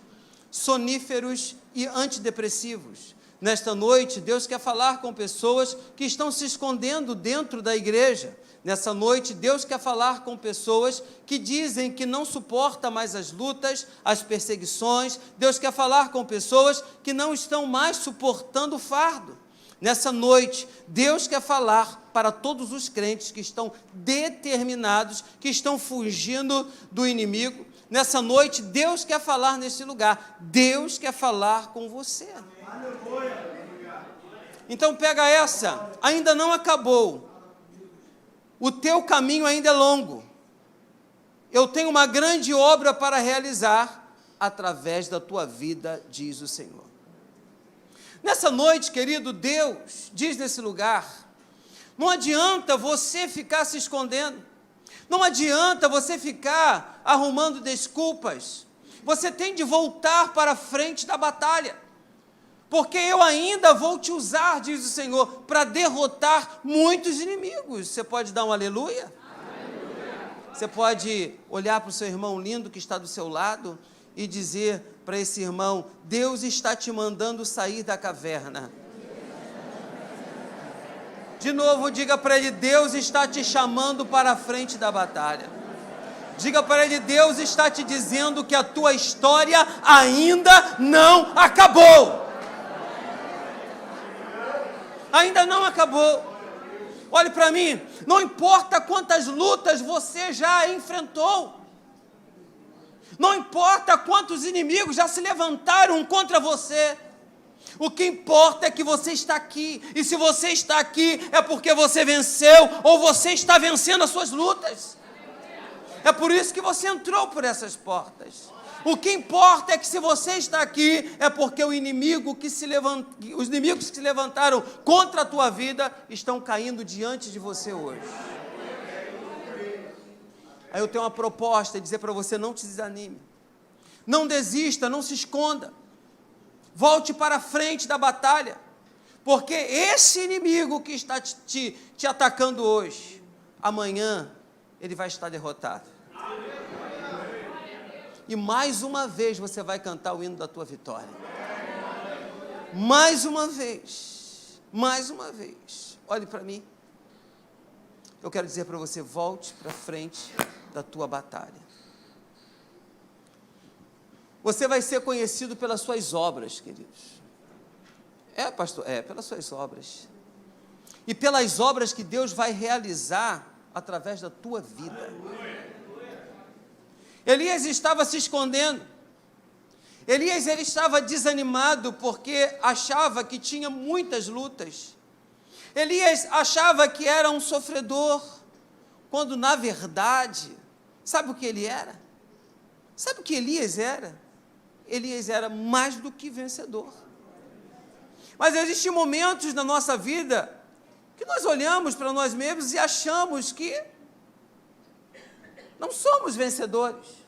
soníferos e antidepressivos. Nesta noite, Deus quer falar com pessoas que estão se escondendo dentro da igreja. Nessa noite, Deus quer falar com pessoas que dizem que não suporta mais as lutas, as perseguições. Deus quer falar com pessoas que não estão mais suportando o fardo. Nessa noite, Deus quer falar para todos os crentes que estão determinados, que estão fugindo do inimigo. Nessa noite, Deus quer falar nesse lugar. Deus quer falar com você. Então pega essa, ainda não acabou. O teu caminho ainda é longo. Eu tenho uma grande obra para realizar através da tua vida, diz o Senhor. Nessa noite, querido, Deus diz nesse lugar: não adianta você ficar se escondendo. Não adianta você ficar arrumando desculpas. Você tem de voltar para a frente da batalha. Porque eu ainda vou te usar, diz o Senhor, para derrotar muitos inimigos. Você pode dar um aleluia? Aleluia. Você pode olhar para o seu irmão lindo que está do seu lado e dizer para esse irmão: Deus está te mandando sair da caverna. De novo, diga para ele: Deus está te chamando para a frente da batalha. Diga para ele: Deus está te dizendo que a tua história ainda não acabou. Ainda não acabou. Olhe para mim, não importa quantas lutas você já enfrentou, não importa quantos inimigos já se levantaram contra você, o que importa é que você está aqui, e se você está aqui é porque você venceu, ou você está vencendo as suas lutas. É por isso que você entrou por essas portas. O que importa é que se você está aqui, é porque os inimigos que se levantaram contra a tua vida estão caindo diante de você hoje. Aí eu tenho uma proposta, dizer para você: não te desanime, não desista, não se esconda, volte para a frente da batalha, porque esse inimigo que está te atacando hoje, amanhã ele vai estar derrotado. E mais uma vez você vai cantar o hino da tua vitória. Mais uma vez. Mais uma vez. Olhe para mim. eu quero dizer para você, volte para frente da tua batalha. Você vai ser conhecido pelas suas obras, queridos. Pastor, pelas suas obras. E pelas obras que Deus vai realizar através da tua vida. Elias estava se escondendo. Elias, ele estava desanimado porque achava que tinha muitas lutas. Elias achava que era um sofredor, quando na verdade, sabe o que ele era? Sabe o que Elias era? Elias era mais do que vencedor. Mas existem momentos na nossa vida que nós olhamos para nós mesmos e achamos que não somos vencedores.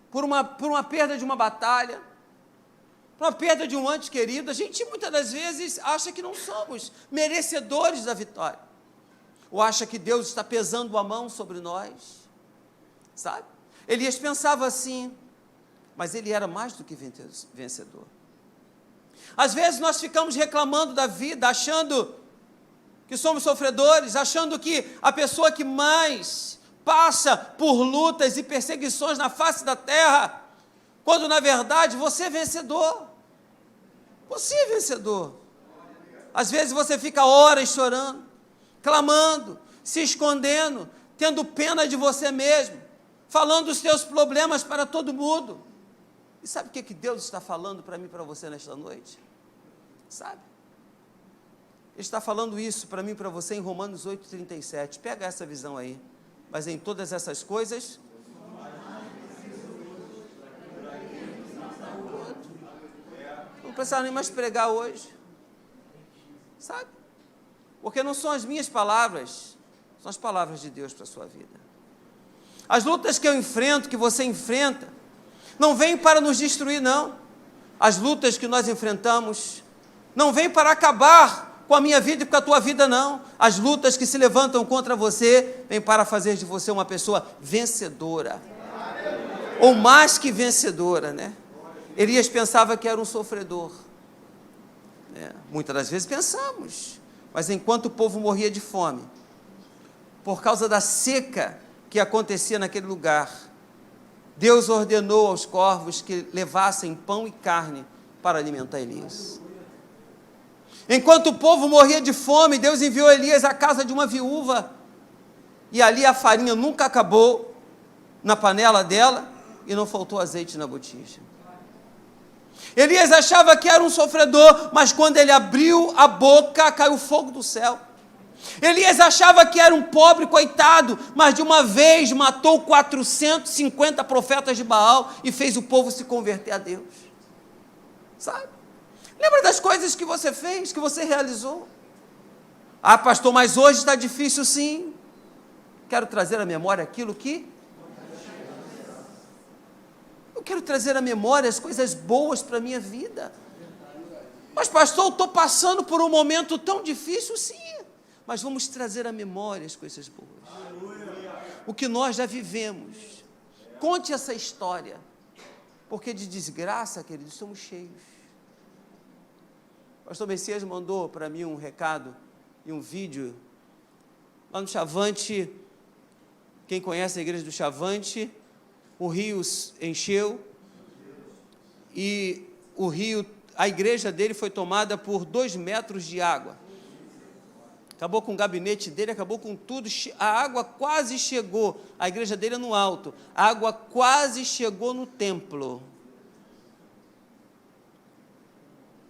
Por uma perda de uma batalha, por uma perda de um ente querido, a gente muitas das vezes acha que não somos merecedores da vitória. Ou acha que Deus está pesando a mão sobre nós, sabe? Elias pensava assim, mas ele era mais do que vencedor. Às vezes nós ficamos reclamando da vida, achando que somos sofredores, achando que a pessoa que mais passa por lutas e perseguições na face da terra, quando na verdade você é vencedor. Você é vencedor. Às vezes você fica horas chorando, clamando, se escondendo, tendo pena de você mesmo, falando os seus problemas para todo mundo. E sabe o que Deus está falando para mim e para você nesta noite? Sabe? Ele está falando isso para mim e para você em Romanos 8,37. Pega essa visão aí. Mas em todas essas coisas, não precisava nem mais pregar hoje, sabe? Porque não são as minhas palavras, são as palavras de Deus para a sua vida. As lutas que eu enfrento, que você enfrenta, não vêm para nos destruir, não. As lutas que nós enfrentamos não vêm para acabar com a minha vida e com a tua vida, não. As lutas que se levantam contra você vêm para fazer de você uma pessoa vencedora. Ou mais que vencedora, né? Elias pensava que era um sofredor. Muitas das vezes pensamos, mas enquanto o povo morria de fome, por causa da seca que acontecia naquele lugar, Deus ordenou aos corvos que levassem pão e carne para alimentar Elias. Enquanto o povo morria de fome, Deus enviou Elias à casa de uma viúva, e ali a farinha nunca acabou na panela dela, e não faltou azeite na botija. Elias achava que era um sofredor, mas quando ele abriu a boca, caiu fogo do céu. Elias achava que era um pobre coitado, mas de uma vez matou 450 profetas de Baal e fez o povo se converter a Deus. Sabe? Lembra das coisas que você fez, que você realizou? Ah, pastor, mas hoje está difícil sim. Quero trazer à memória aquilo que... Eu quero trazer à memória as coisas boas para a minha vida. Mas pastor, eu estou passando por um momento tão difícil, sim. Mas vamos trazer à memória as coisas boas. O que nós já vivemos. Conte essa história. Porque de desgraça, queridos, estamos cheios. O pastor Messias mandou para mim um recado e um vídeo. Lá no Chavante, quem conhece a igreja do Chavante, o rio encheu e o rio, a igreja dele foi tomada por 2 metros de água. Acabou com o gabinete dele, acabou com tudo, a água quase chegou, a igreja dele é no alto, a água quase chegou no templo.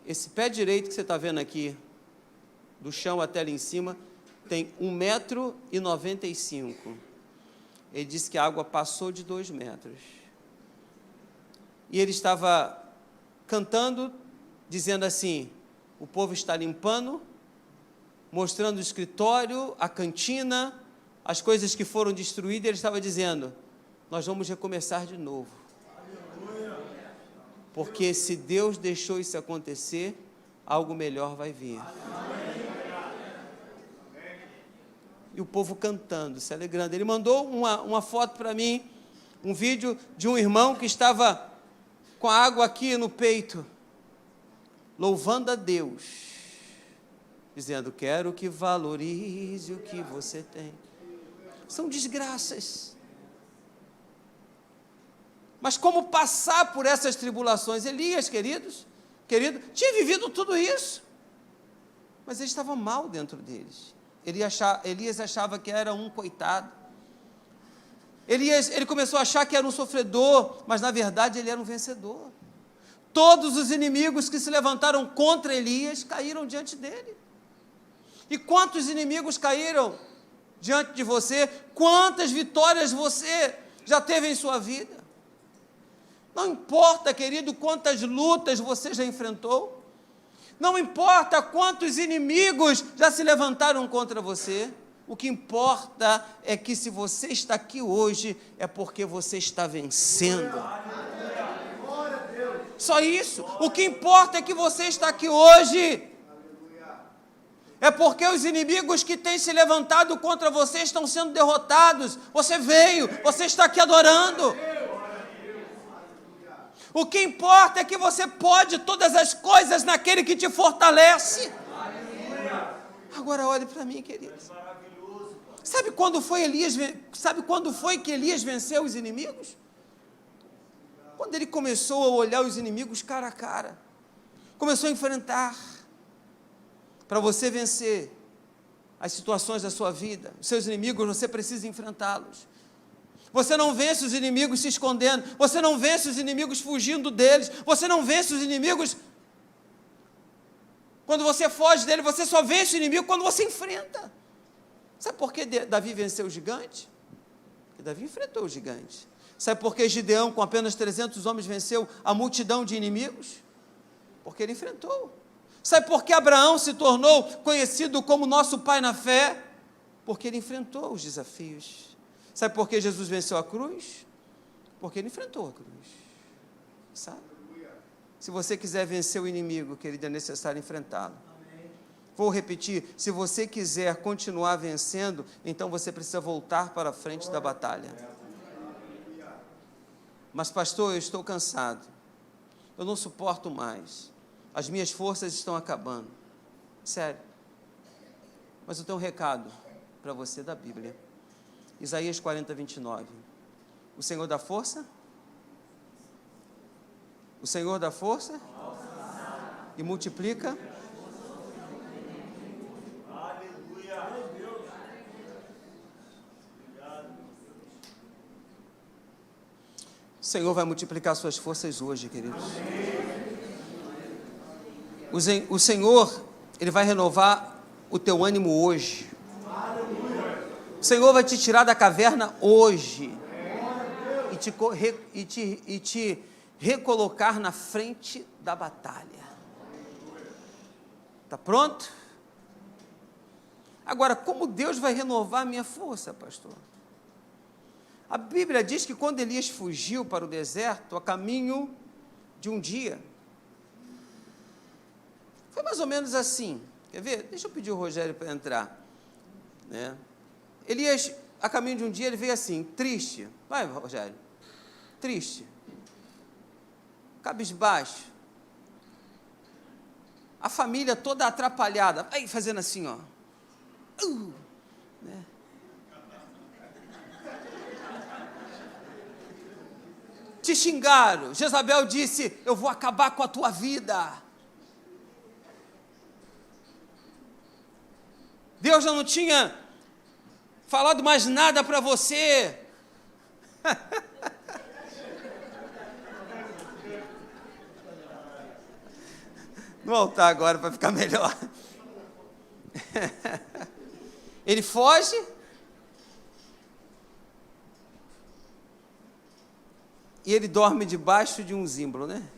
Esse pé direito que você está vendo aqui, do chão até ali em cima, tem 1,95 m. Ele disse que a água passou de 2 metros. E ele estava cantando, dizendo assim, o povo está limpando, mostrando o escritório, a cantina, as coisas que foram destruídas, ele estava dizendo, nós vamos recomeçar de novo. Porque se Deus deixou isso acontecer, algo melhor vai vir. E o povo cantando, se alegrando. Ele mandou uma foto para mim, um vídeo de um irmão que estava com a água aqui no peito, louvando a Deus. dizendo: quero que valorize o que você tem. São desgraças. Mas como passar por essas tribulações? Elias, querido, tinha vivido tudo isso, mas ele estava mal dentro deles. Elias achava que era um coitado. Ele começou a achar que era um sofredor, mas na verdade ele era um vencedor. Todos os inimigos que se levantaram contra Elias caíram diante dele. E quantos inimigos caíram diante de você? Quantas vitórias você já teve em sua vida? Não importa, querido, quantas lutas você já enfrentou. Não importa quantos inimigos já se levantaram contra você. O que importa é que se você está aqui hoje, é porque você está vencendo. Só isso. O que importa é que você está aqui hoje. É porque os inimigos que têm se levantado contra você estão sendo derrotados. Você veio, você está aqui adorando. O que importa é que você pode todas as coisas naquele que te fortalece. Agora olhe para mim, querido. Sabe quando foi que Elias venceu os inimigos? Quando ele começou a olhar os inimigos cara a cara. Começou a enfrentar. Para você vencer as situações da sua vida, os seus inimigos, você precisa enfrentá-los. Você não vence os inimigos se escondendo, você não vence os inimigos fugindo deles, você não vence os inimigos quando você foge dele, você só vence o inimigo quando você enfrenta. Sabe por que Davi venceu o gigante? Porque Davi enfrentou o gigante. Sabe por que Gideão, com apenas 300 homens, venceu a multidão de inimigos? Porque ele enfrentou. Sabe por que Abraão se tornou conhecido como nosso pai na fé? Porque ele enfrentou os desafios. Sabe por que Jesus venceu a cruz? Porque ele enfrentou a cruz. Sabe? Se você quiser vencer o inimigo, querido, é necessário enfrentá-lo. Vou repetir, se você quiser continuar vencendo, então você precisa voltar para a frente da batalha. Mas pastor, eu estou cansado. Eu não suporto mais. As minhas forças estão acabando. Sério. Mas eu tenho um recado para você da Bíblia. Isaías 40, 29. O Senhor dá força? O Senhor dá força? E multiplica? O Senhor vai multiplicar suas forças hoje, queridos. O Senhor, Ele vai renovar o teu ânimo hoje. O Senhor vai te tirar da caverna hoje e te recolocar na frente da batalha. Está pronto? Agora, como Deus vai renovar a minha força, pastor? A Bíblia diz que quando Elias fugiu para o deserto, a caminho de um dia, foi mais ou menos assim. Quer ver? Deixa eu pedir o Rogério para entrar. Né? Elias, a caminho de um dia, ele veio assim, triste. Vai, Rogério. Triste. Cabisbaixo. A família toda atrapalhada. Aí, fazendo assim, ó. Né? Te xingaram. Jezabel disse: eu vou acabar com a tua vida. Deus já não tinha falado mais nada para você. No altar agora para ficar melhor. Ele foge. E ele dorme debaixo de um símbolo, né?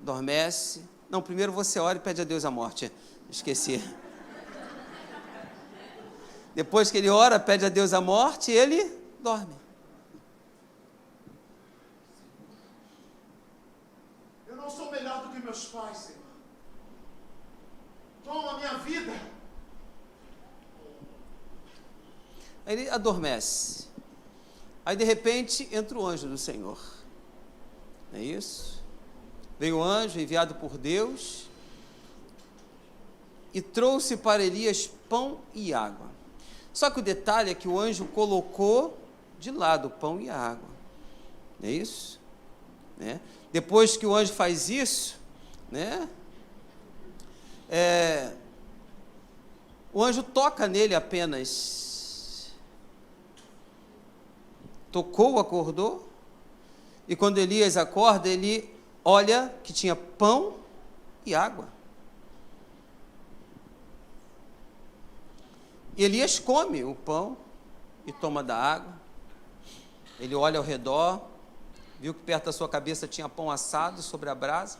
Dormece. Não, primeiro você ora e pede a Deus a morte. Esqueci. Depois que ele ora, pede a Deus a morte, ele dorme. Eu não sou melhor do que meus pais, Senhor. Toma a minha vida. Aí ele adormece. Aí, de repente, entra o anjo do Senhor. Não é isso? Veio o anjo enviado por Deus. e trouxe para Elias pão e água. Só que o detalhe é que o anjo colocou de lado o pão e a água. Não é isso? Né? Depois que o anjo faz isso, né? O anjo toca nele apenas. Tocou, acordou. E quando Elias acorda, ele olha que tinha pão e água. E Elias come o pão e toma da água. Ele olha ao redor, viu que perto da sua cabeça tinha pão assado sobre a brasa.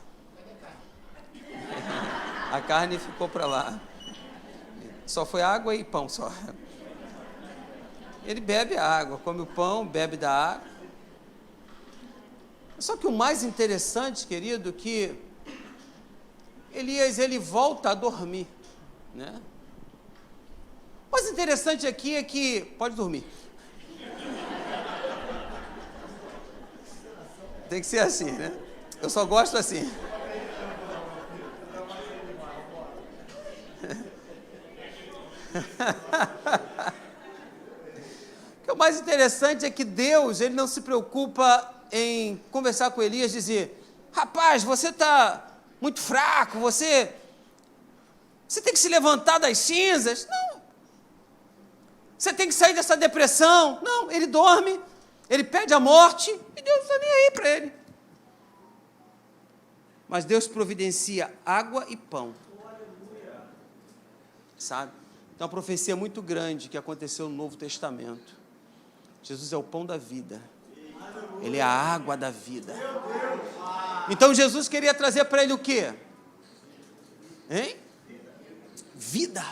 A carne ficou para lá. Só foi água e pão só. Ele bebe a água, come o pão, bebe da água. Só que o mais interessante, querido, que Elias, ele volta a dormir, né? O mais interessante aqui é que... Pode dormir. Tem que ser assim, né? Eu só gosto assim. O mais interessante é que Deus, ele não se preocupa em conversar com Elias e dizer: rapaz, você está muito fraco, você tem que se levantar das cinzas. Não. Você tem que sair dessa depressão. Não, ele dorme, ele pede a morte e Deus não está nem aí para ele. Mas Deus providencia água e pão. Sabe? Então, uma profecia muito grande que aconteceu no Novo Testamento. Jesus é o pão da vida. Ele é a água da vida. Então, Jesus queria trazer para ele o quê? Hein? Vida.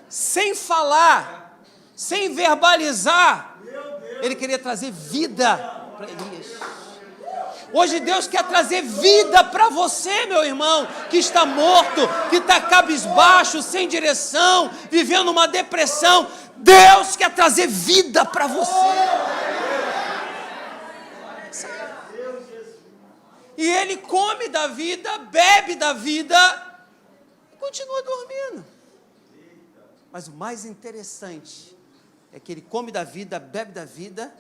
Sem falar, sem verbalizar, ele queria trazer vida para Elias. Hoje Deus quer trazer vida para você, meu irmão, que está morto, que está cabisbaixo, sem direção, vivendo uma depressão. Deus quer trazer vida para você. E ele come da vida, bebe da vida e continua dormindo. Mas o mais interessante é que ele come da vida, bebe da vida,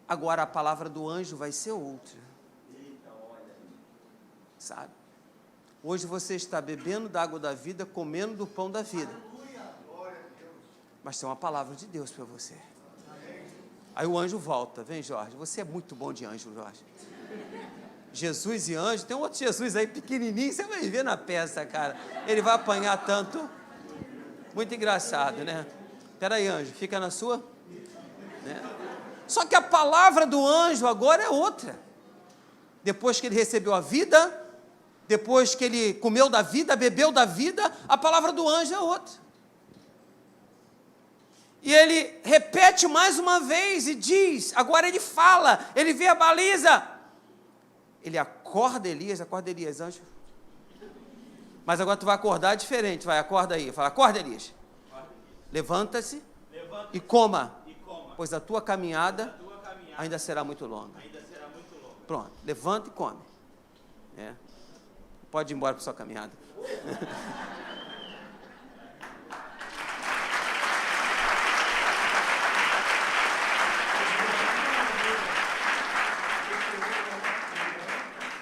agora a palavra do anjo vai ser outra. Sabe? Hoje você está bebendo da água da vida, comendo do pão da vida. Mas tem uma palavra de Deus para você. Aí o anjo volta. Vem, Jorge, você é muito bom de anjo, Jorge. Jesus e anjo, tem um outro Jesus aí pequenininho, você vai ver na peça, cara. Ele vai apanhar tanto. Muito engraçado, né? Espera aí, anjo, fica na sua. Né? Só que a palavra do anjo agora é outra. Depois que ele recebeu a vida, depois que ele comeu da vida, bebeu da vida, a palavra do anjo é outra. E ele repete mais uma vez e diz, agora ele fala, ele verbaliza. Ele acorda Elias, anjo. Mas agora tu vai acordar diferente, vai, acorda aí. Fala, acorda, Elias. Levanta-se e coma, pois a tua caminhada ainda será muito longa. Pronto, levanta e come. Pode ir embora para sua caminhada.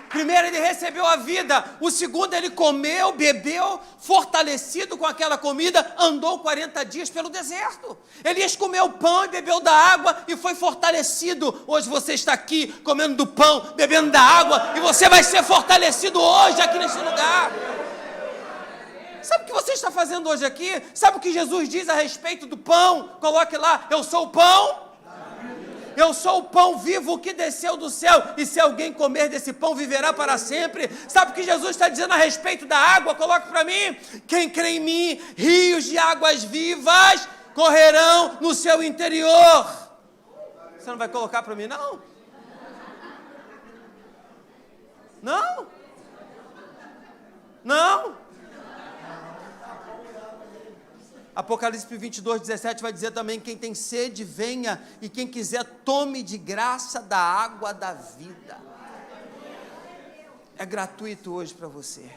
Primeiro ele recebeu a vida, o segundo ele comeu, bebeu, fortalecido com aquela comida, andou 40 dias pelo deserto. Elias comeu pão e bebeu da água e foi fortalecido. Hoje você está aqui comendo do pão, bebendo da água e você vai ser fortalecido hoje aqui nesse lugar. Sabe o que você está fazendo hoje aqui? Sabe o que Jesus diz a respeito do pão? Coloque lá, eu sou o pão. Eu sou o pão vivo que desceu do céu, e se alguém comer desse pão, viverá para sempre. Sabe o que Jesus está dizendo a respeito da água? Coloque para mim. Quem crê em mim, rios de águas vivas correrão no seu interior. Você não vai colocar para mim, não? Não? Não? Apocalipse 22, 17 vai dizer também, quem tem sede, venha, e quem quiser, tome de graça da água da vida. É gratuito hoje para você.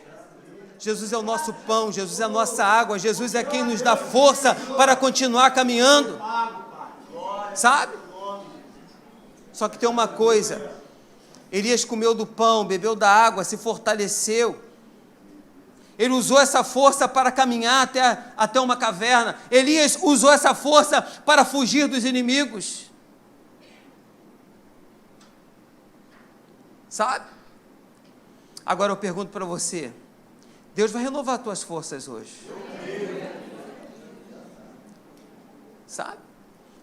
Jesus é o nosso pão, Jesus é a nossa água, Jesus é quem nos dá força para continuar caminhando. Sabe? Só que tem uma coisa, Elias comeu do pão, bebeu da água, se fortaleceu. Ele usou essa força para caminhar até uma caverna. Elias usou essa força para fugir dos inimigos. Sabe? Agora eu pergunto para você, Deus vai renovar as tuas forças hoje. Sabe?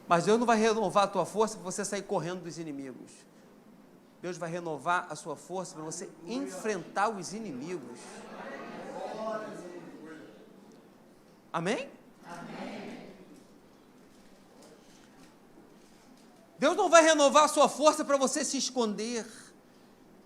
Mas Deus não vai renovar a tua força para você sair correndo dos inimigos. Deus vai renovar a sua força para você enfrentar os inimigos. Amém? Amém. Deus não vai renovar a sua força para você se esconder.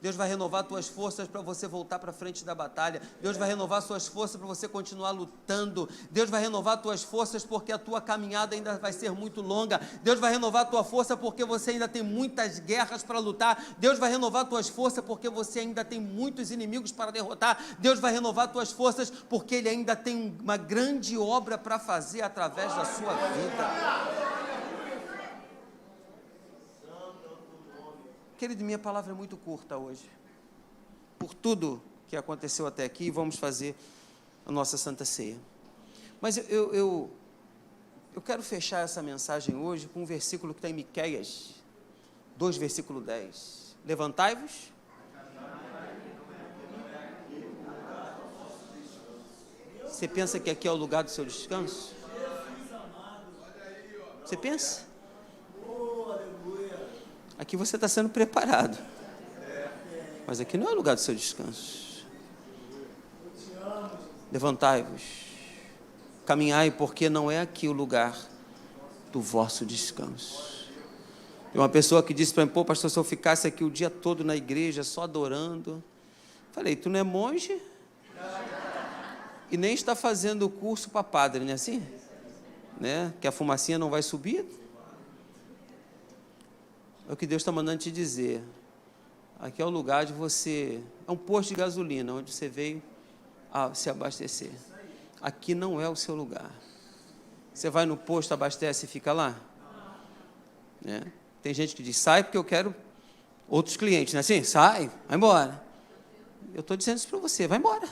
Deus vai renovar tuas forças para você voltar para frente da batalha. Deus vai renovar suas forças para você continuar lutando. Deus vai renovar tuas forças porque a tua caminhada ainda vai ser muito longa. Deus vai renovar tua força porque você ainda tem muitas guerras para lutar. Deus vai renovar tuas forças porque você ainda tem muitos inimigos para derrotar. Deus vai renovar tuas forças porque Ele ainda tem uma grande obra para fazer através da sua vida. Querido, minha palavra é muito curta hoje. Por tudo que aconteceu até aqui, vamos fazer a nossa Santa Ceia. Mas eu quero fechar essa mensagem hoje com um versículo que está em Miqueias 2, versículo 10. Levantai-vos. Você pensa que aqui é o lugar do seu descanso? Você pensa? Aqui você está sendo preparado, mas aqui não é o lugar do seu descanso. Levantai-vos, caminhai, porque não é aqui o lugar do vosso descanso. Tem uma pessoa que disse para mim: pô, pastor, se eu ficasse aqui o dia todo na igreja, só adorando. Falei: tu não é monge? E nem está fazendo o curso para padre, não é assim? Né? Que a fumacinha não vai subir. É o que Deus está mandando te dizer. Aqui é o lugar de você... É um posto de gasolina, onde você veio se abastecer. Aqui não é o seu lugar. Você vai no posto, abastece e fica lá? Né? Tem gente que diz: sai porque eu quero outros clientes, não é assim? Sai, vai embora. Eu estou dizendo isso para você: vai embora.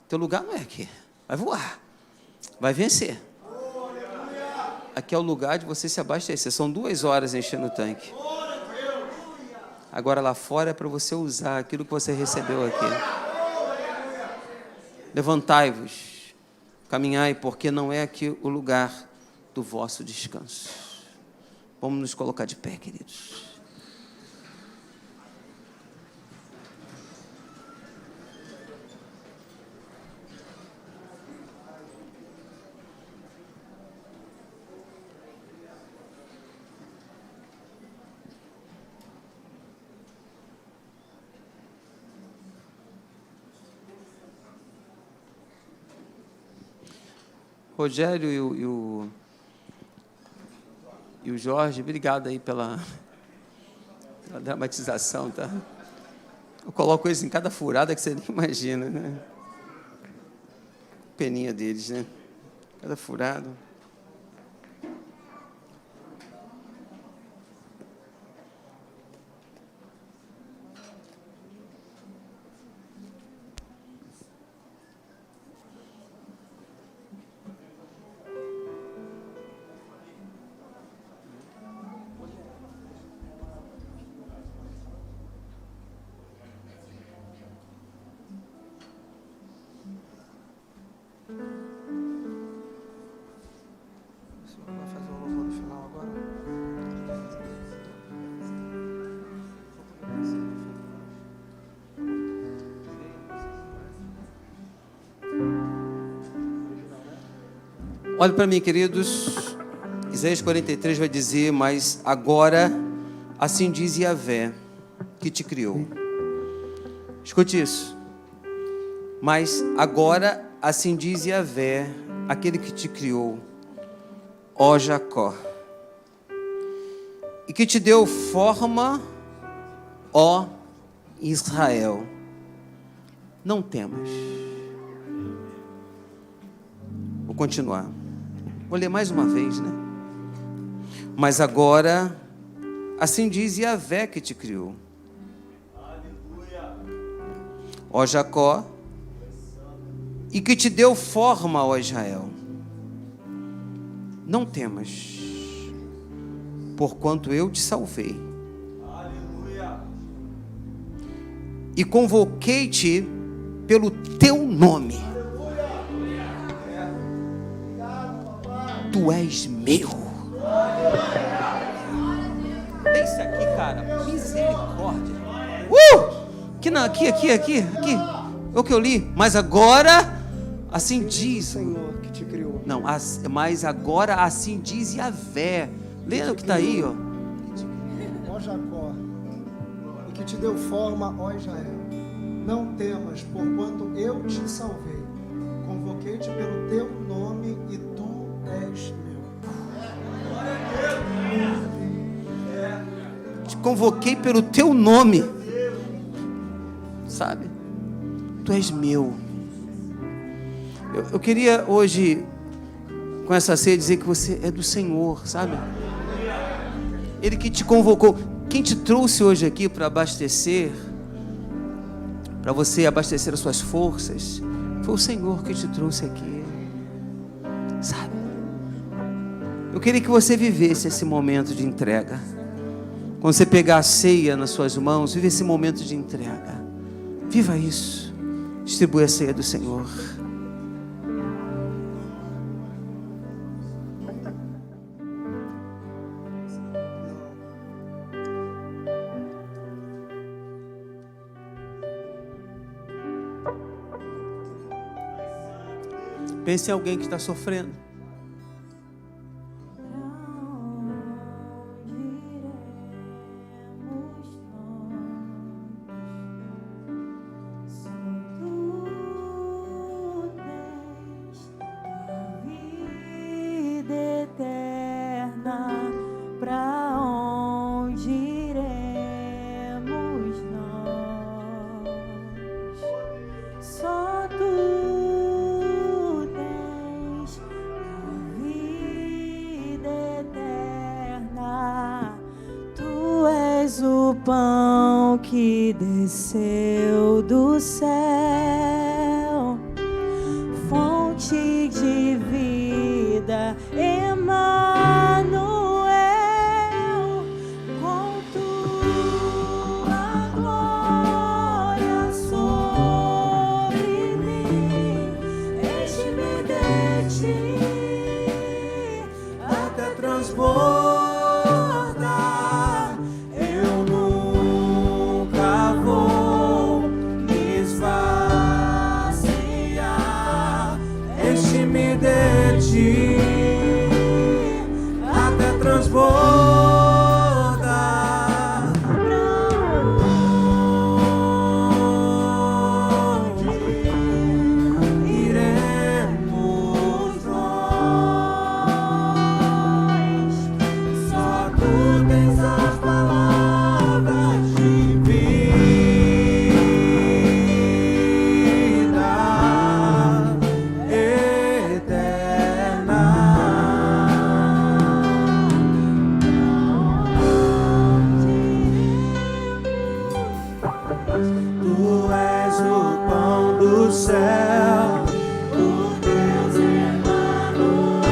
Teu lugar não é aqui. Vai voar. Vai vencer. Aqui é o lugar de você se abastecer. São 2 horas enchendo o tanque. Agora lá fora é para você usar aquilo que você recebeu aqui. Levantai-vos, caminhai, porque não é aqui o lugar do vosso descanso. Vamos nos colocar de pé, queridos. Rogério e o Jorge, obrigado aí pela dramatização, tá? Eu coloco eles em cada furada que você nem imagina, né? Peninha deles, né? Cada furada. Olhe para mim, queridos. Isaías 43 vai dizer: mas agora, assim diz Yahvé, que te criou. Escute isso. Mas agora, assim diz Yahvé, aquele que te criou, ó Jacó, e que te deu forma, ó Israel. Não temas. Vou continuar. Vou ler mais uma vez, né? Mas agora, assim diz Yahvé que te criou. Ó Jacó, e que te deu forma, ó Israel. Não temas, porquanto eu te salvei. E convoquei-te pelo teu nome. Tu és meu. É isso aqui, cara. Misericórdia. Aqui. É o que eu li. Mas agora, assim diz. Senhor que te criou. Não, mas agora assim diz Yahvé. Lê o que está aí, ó. Ó Jacó, e que te deu forma, ó Israel, não temas, porquanto eu te salvei. Convoquei-te pelo teu nome e tu és meu. Te convoquei pelo teu nome. Sabe? Tu és meu. Eu queria hoje, com essa ceia, dizer que você é do Senhor, sabe? Ele que te convocou. Quem te trouxe hoje aqui para abastecer, para você abastecer as suas forças, foi o Senhor que te trouxe aqui, sabe? Eu queria que você vivesse esse momento de entrega. Quando você pegar a ceia nas suas mãos, vive esse momento de entrega. Viva isso. Distribui a ceia do Senhor. Pense em alguém que está sofrendo. Que desceu do céu, fonte de vida, Emanuel, com tua glória sobre mim, enche-me de ti até transbordar. Até transbordar. Pra onde iremos nós? Só tu tens as palavras de vida eterna. Tu és o pão do céu, o Deus Emanuel.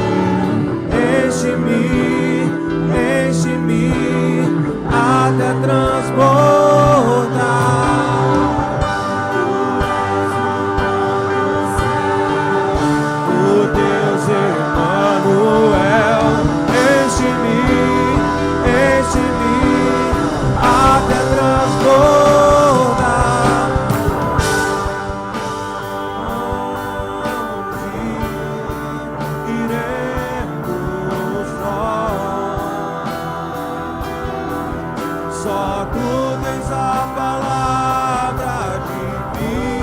Enche-me até transbordar. O Deus Emanuel. Enche-me até transbordar. Onde iremos nós? Só tu tens a palavra de vida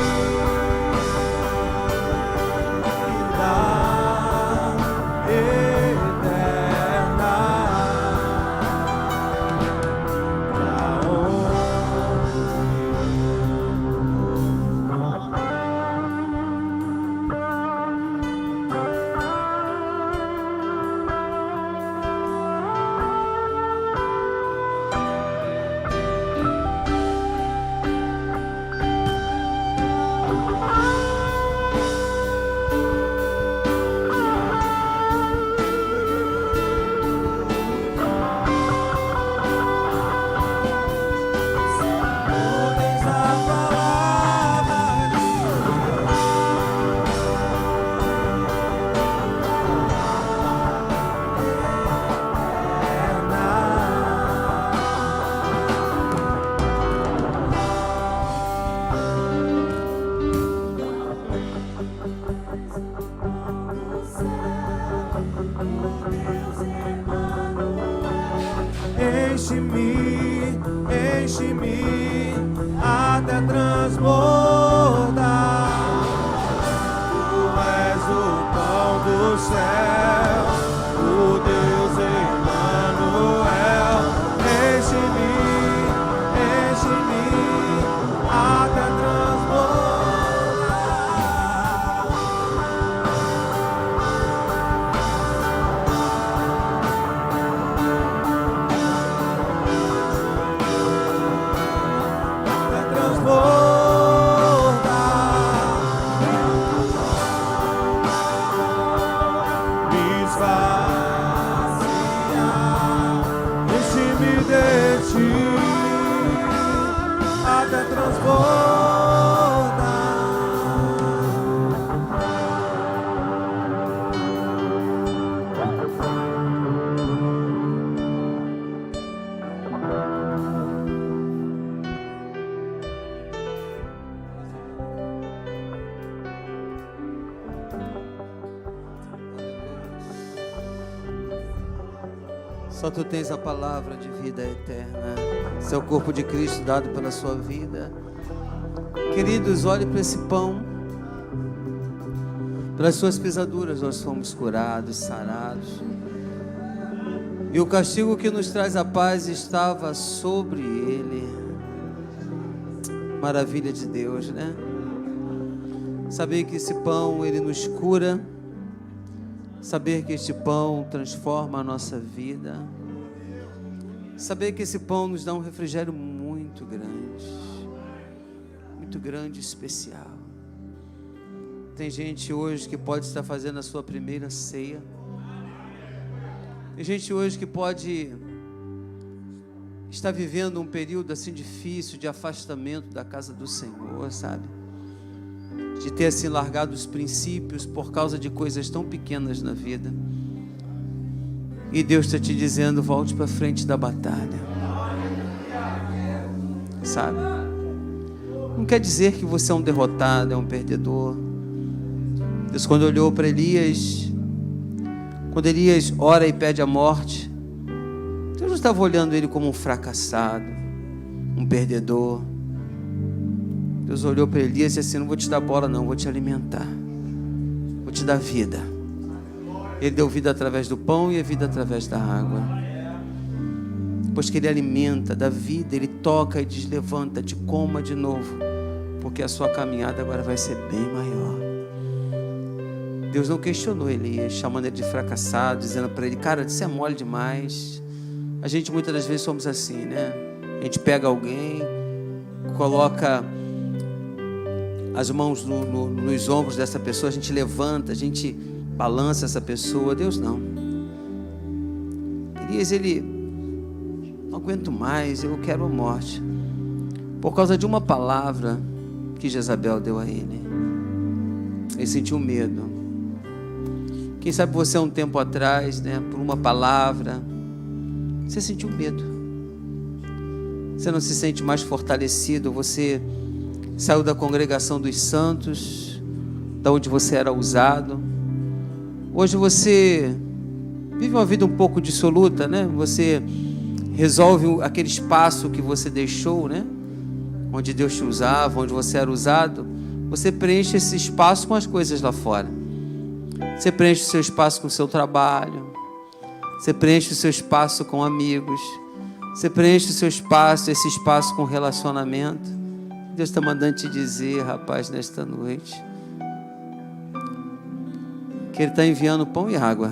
eterna. Pra onde enche-me até transbordar. Tu és o pão do céu, o Deus Emmanuel. Enche-me até transbordar. Até transbordar. Me esvaziar, enche-me de ti até transbordar. Só tu tens a palavra de vida eterna. Esse é o corpo de Cristo dado pela sua vida. Queridos, olhe para esse pão. Pelas suas pisaduras nós fomos curados, sarados. E o castigo que nos traz a paz estava sobre ele. Maravilha de Deus, né? Saber que esse pão, ele nos cura. Saber que este pão transforma a nossa vida. Saber que esse pão nos dá um refrigério muito grande e especial. Tem gente hoje que pode estar fazendo a sua primeira ceia. Tem gente hoje que pode estar vivendo um período assim difícil de afastamento da casa do Senhor, sabe? De ter assim largado os princípios por causa de coisas tão pequenas na vida. E Deus está te dizendo, volte para frente da batalha. Sabe? Não quer dizer que você é um derrotado, é um perdedor. Deus, quando olhou para Elias, quando Elias ora e pede a morte, Deus não estava olhando ele como um fracassado, um perdedor. Deus olhou para Elias e disse assim, não vou te dar bola não, vou te alimentar, vou te dar vida. Ele deu vida através do pão e a vida através da água. Depois que ele alimenta, dá vida, ele toca e diz, levanta, te coma de novo, porque a sua caminhada agora vai ser bem maior. Deus não questionou Elias, chamando ele de fracassado, dizendo para ele, cara, isso é mole demais. A gente muitas das vezes somos assim, né? A gente pega alguém, coloca as mãos nos ombros dessa pessoa, a gente levanta, a gente balança essa pessoa. Deus não. Elias, ele, não aguento mais, eu quero a morte. Por causa de uma palavra que Jezabel deu a ele. Ele sentiu medo. Quem sabe você há um tempo atrás, né, por uma palavra, você sentiu medo. Você não se sente mais fortalecido, você saiu da congregação dos santos, da onde você era usado. Hoje você vive uma vida um pouco dissoluta, né? Você resolve aquele espaço que você deixou, né? Onde Deus te usava, onde você era usado. Você preenche esse espaço com as coisas lá fora. Você preenche o seu espaço com o seu trabalho. Você preenche o seu espaço com amigos. Você preenche o seu espaço, esse espaço com relacionamento. Deus está mandando te dizer, rapaz, nesta noite, que Ele está enviando pão e água.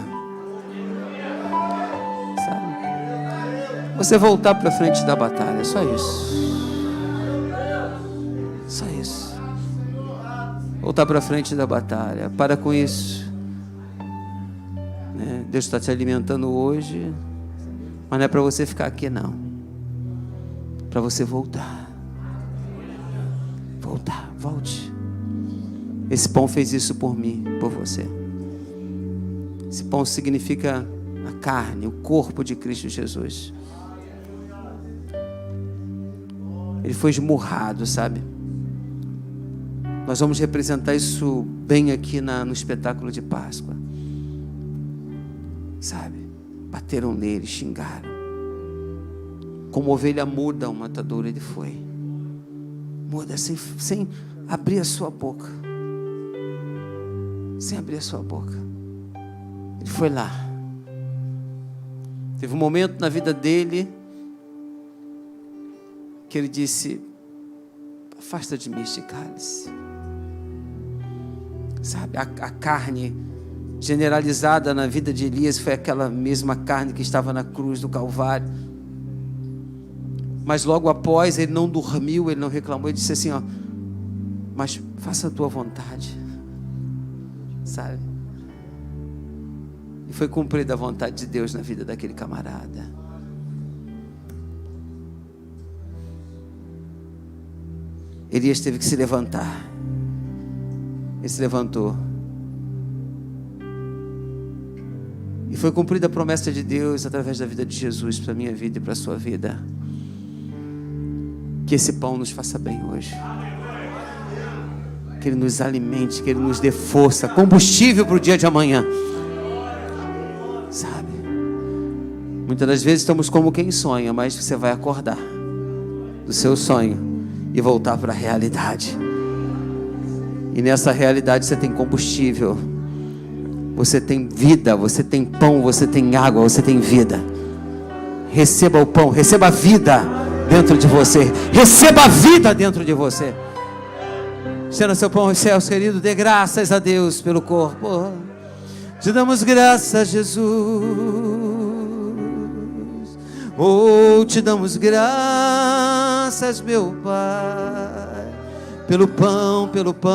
Sabe? Você voltar para frente da batalha, só isso. Só isso. Voltar para frente da batalha. Para com isso. Deus está te alimentando hoje, mas não é para você ficar aqui não. Para você voltar. Voltar, volte. Esse pão fez isso por mim, por você. Esse pão significa a carne, o corpo de Cristo Jesus. Ele foi esmurrado, sabe? Nós vamos representar isso bem aqui no espetáculo de Páscoa. Sabe? Bateram nele, xingaram. Como ovelha muda ao matador, ele foi. Muda sem abrir a sua boca. Sem abrir a sua boca. Ele foi lá. Teve um momento na vida dele que ele disse: afasta de mim este cálice. Sabe, a carne generalizada na vida de Elias foi aquela mesma carne que estava na cruz do Calvário. Mas logo após, ele não dormiu, ele não reclamou, ele disse assim, ó: mas faça a tua vontade. Sabe? E foi cumprida a vontade de Deus na vida daquele camarada. Elias teve que se levantar. Ele se levantou. E foi cumprida a promessa de Deus através da vida de Jesus para a minha vida e para a sua vida. Que esse pão nos faça bem hoje. Que Ele nos alimente, que Ele nos dê força, combustível para o dia de amanhã. Sabe? Muitas das vezes estamos como quem sonha, mas você vai acordar do seu sonho e voltar para a realidade. E nessa realidade você tem combustível, você tem vida, você tem pão, você tem água, você tem vida. Receba o pão, receba a vida dentro de você. Receba a vida dentro de você. Estenda seu pão aos céus, querido. Dê graças a Deus pelo corpo. Te damos graças, Jesus. Oh, te damos graças, meu Pai, pelo pão, pelo pão.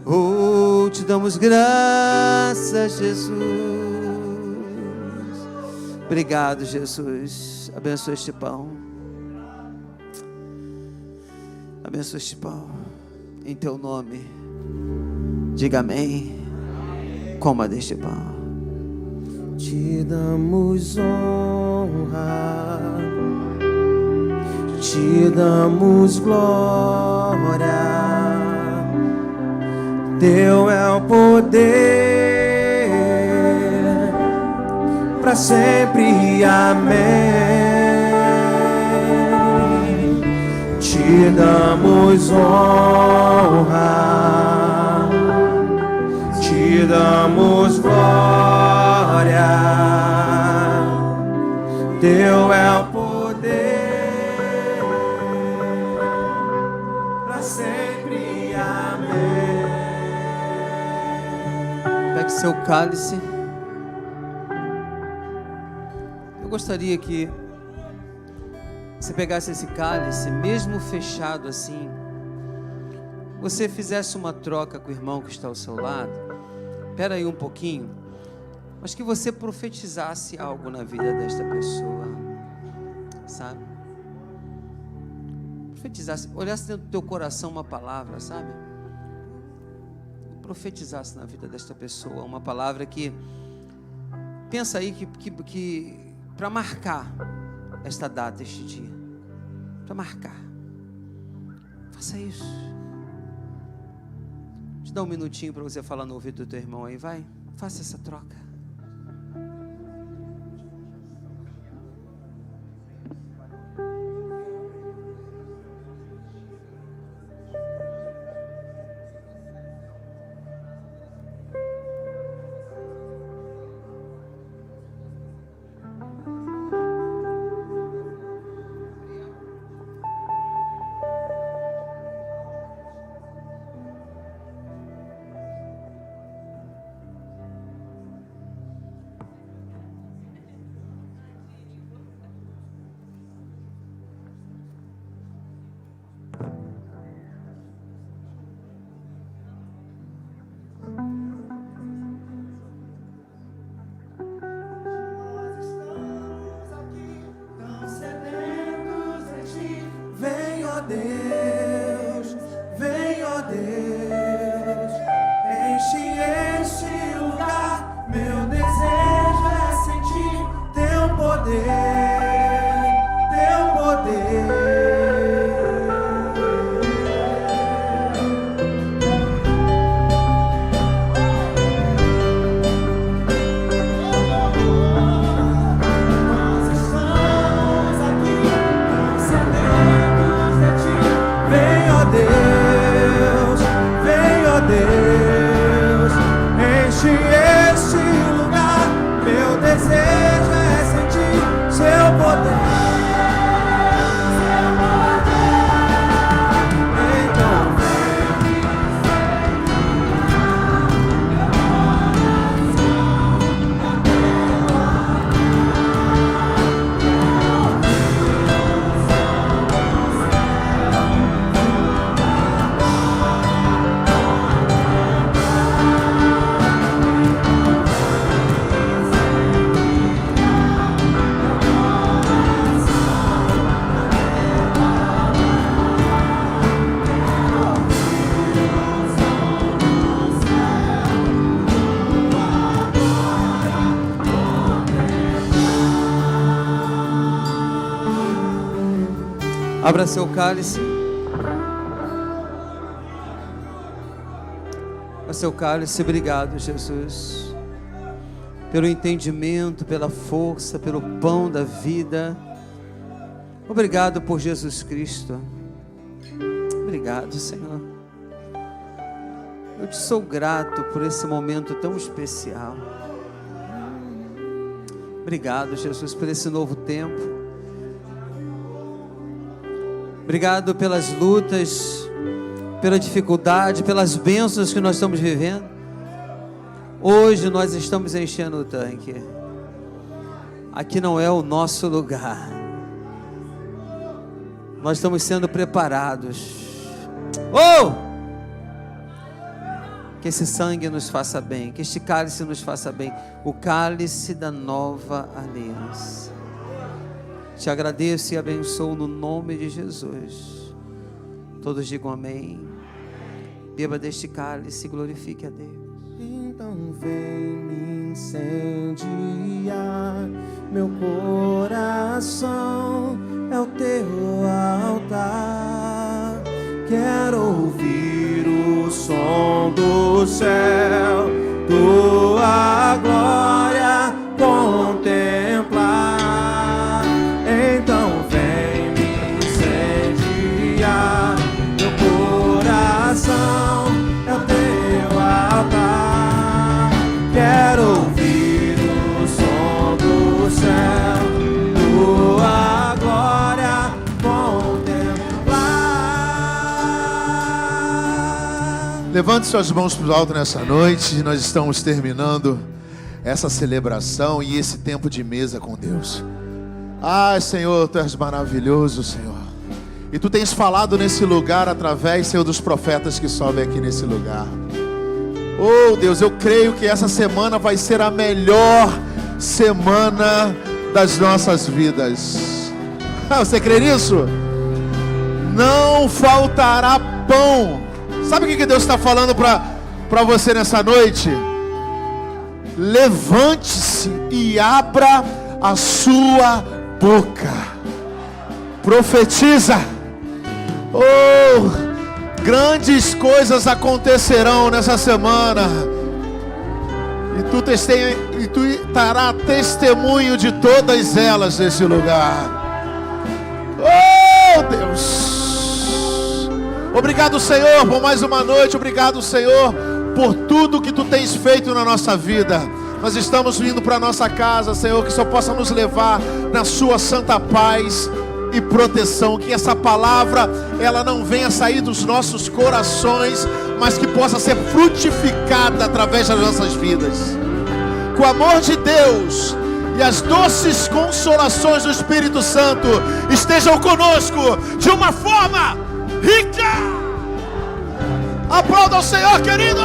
Oh, te damos graças, Jesus. Obrigado, Jesus. Abençoa este pão. Abençoa este pão. Em teu nome. Diga amém. Coma deste pão. Te damos honra, te damos glória. Teu é o poder, para sempre, amém. Te damos honra, te damos glória. Teu é o poder, para sempre, amém. Pegue seu cálice. Eu gostaria que você pegasse esse cálice, mesmo fechado assim, você fizesse uma troca com o irmão que está ao seu lado. Espera aí um pouquinho, mas que você profetizasse algo na vida desta pessoa, sabe? Profetizasse, olhasse dentro do teu coração uma palavra, sabe? Profetizasse na vida desta pessoa uma palavra que, pensa aí que para marcar esta data, este dia, para marcar, faça isso. Te dá um minutinho para você falar no ouvido do teu irmão aí, vai, faça essa troca. Vem, ó Deus, vem, ó Deus, enche este lugar. Meu desejo é sentir teu poder, teu poder. Abra seu cálice. A seu cálice. Obrigado, Jesus, pelo entendimento, pela força, pelo pão da vida. Obrigado por Jesus Cristo. Obrigado, Senhor. Eu te sou grato por esse momento tão especial. Obrigado, Jesus, por esse novo tempo. Obrigado pelas lutas, pela dificuldade, pelas bênçãos que nós estamos vivendo. Hoje nós estamos enchendo o tanque. Aqui não é o nosso lugar. Nós estamos sendo preparados. Que esse sangue nos faça bem, que este cálice nos faça bem, o cálice da nova aliança. Te agradeço e abençoo no nome de Jesus. Todos digam amém. Beba deste cálice e glorifique a Deus. Então vem me incendiar, meu coração é o teu altar. Quero ouvir o som do céu, tua glória contemplar. Então vem me incendiar, meu coração é o teu altar. Quero ouvir o som do céu, tua glória contemplar. Levante suas mãos para o alto nessa noite. Nós estamos terminando essa celebração e esse tempo de mesa com Deus. Ai, Senhor, Tu és maravilhoso, Senhor. E Tu tens falado nesse lugar através, Senhor, dos profetas que sobem aqui nesse lugar. Oh, Deus, eu creio que essa semana vai ser a melhor semana das nossas vidas. Você crê nisso? Não faltará pão. Sabe o que Deus está falando para você nessa noite? Levante-se e abra a sua boca. Profetiza. Oh, grandes coisas acontecerão nessa semana. E tu estará testemunho de todas elas nesse lugar. Oh, Deus. Obrigado, Senhor, por mais uma noite. Obrigado, Senhor, por tudo que Tu tens feito na nossa vida. Nós estamos vindo para a nossa casa, Senhor, que só possa nos levar na Sua santa paz e proteção. Que essa palavra, ela não venha sair dos nossos corações, mas que possa ser frutificada através das nossas vidas. Que o amor de Deus e as doces consolações do Espírito Santo estejam conosco de uma forma rica. Aplauda o Senhor, querido.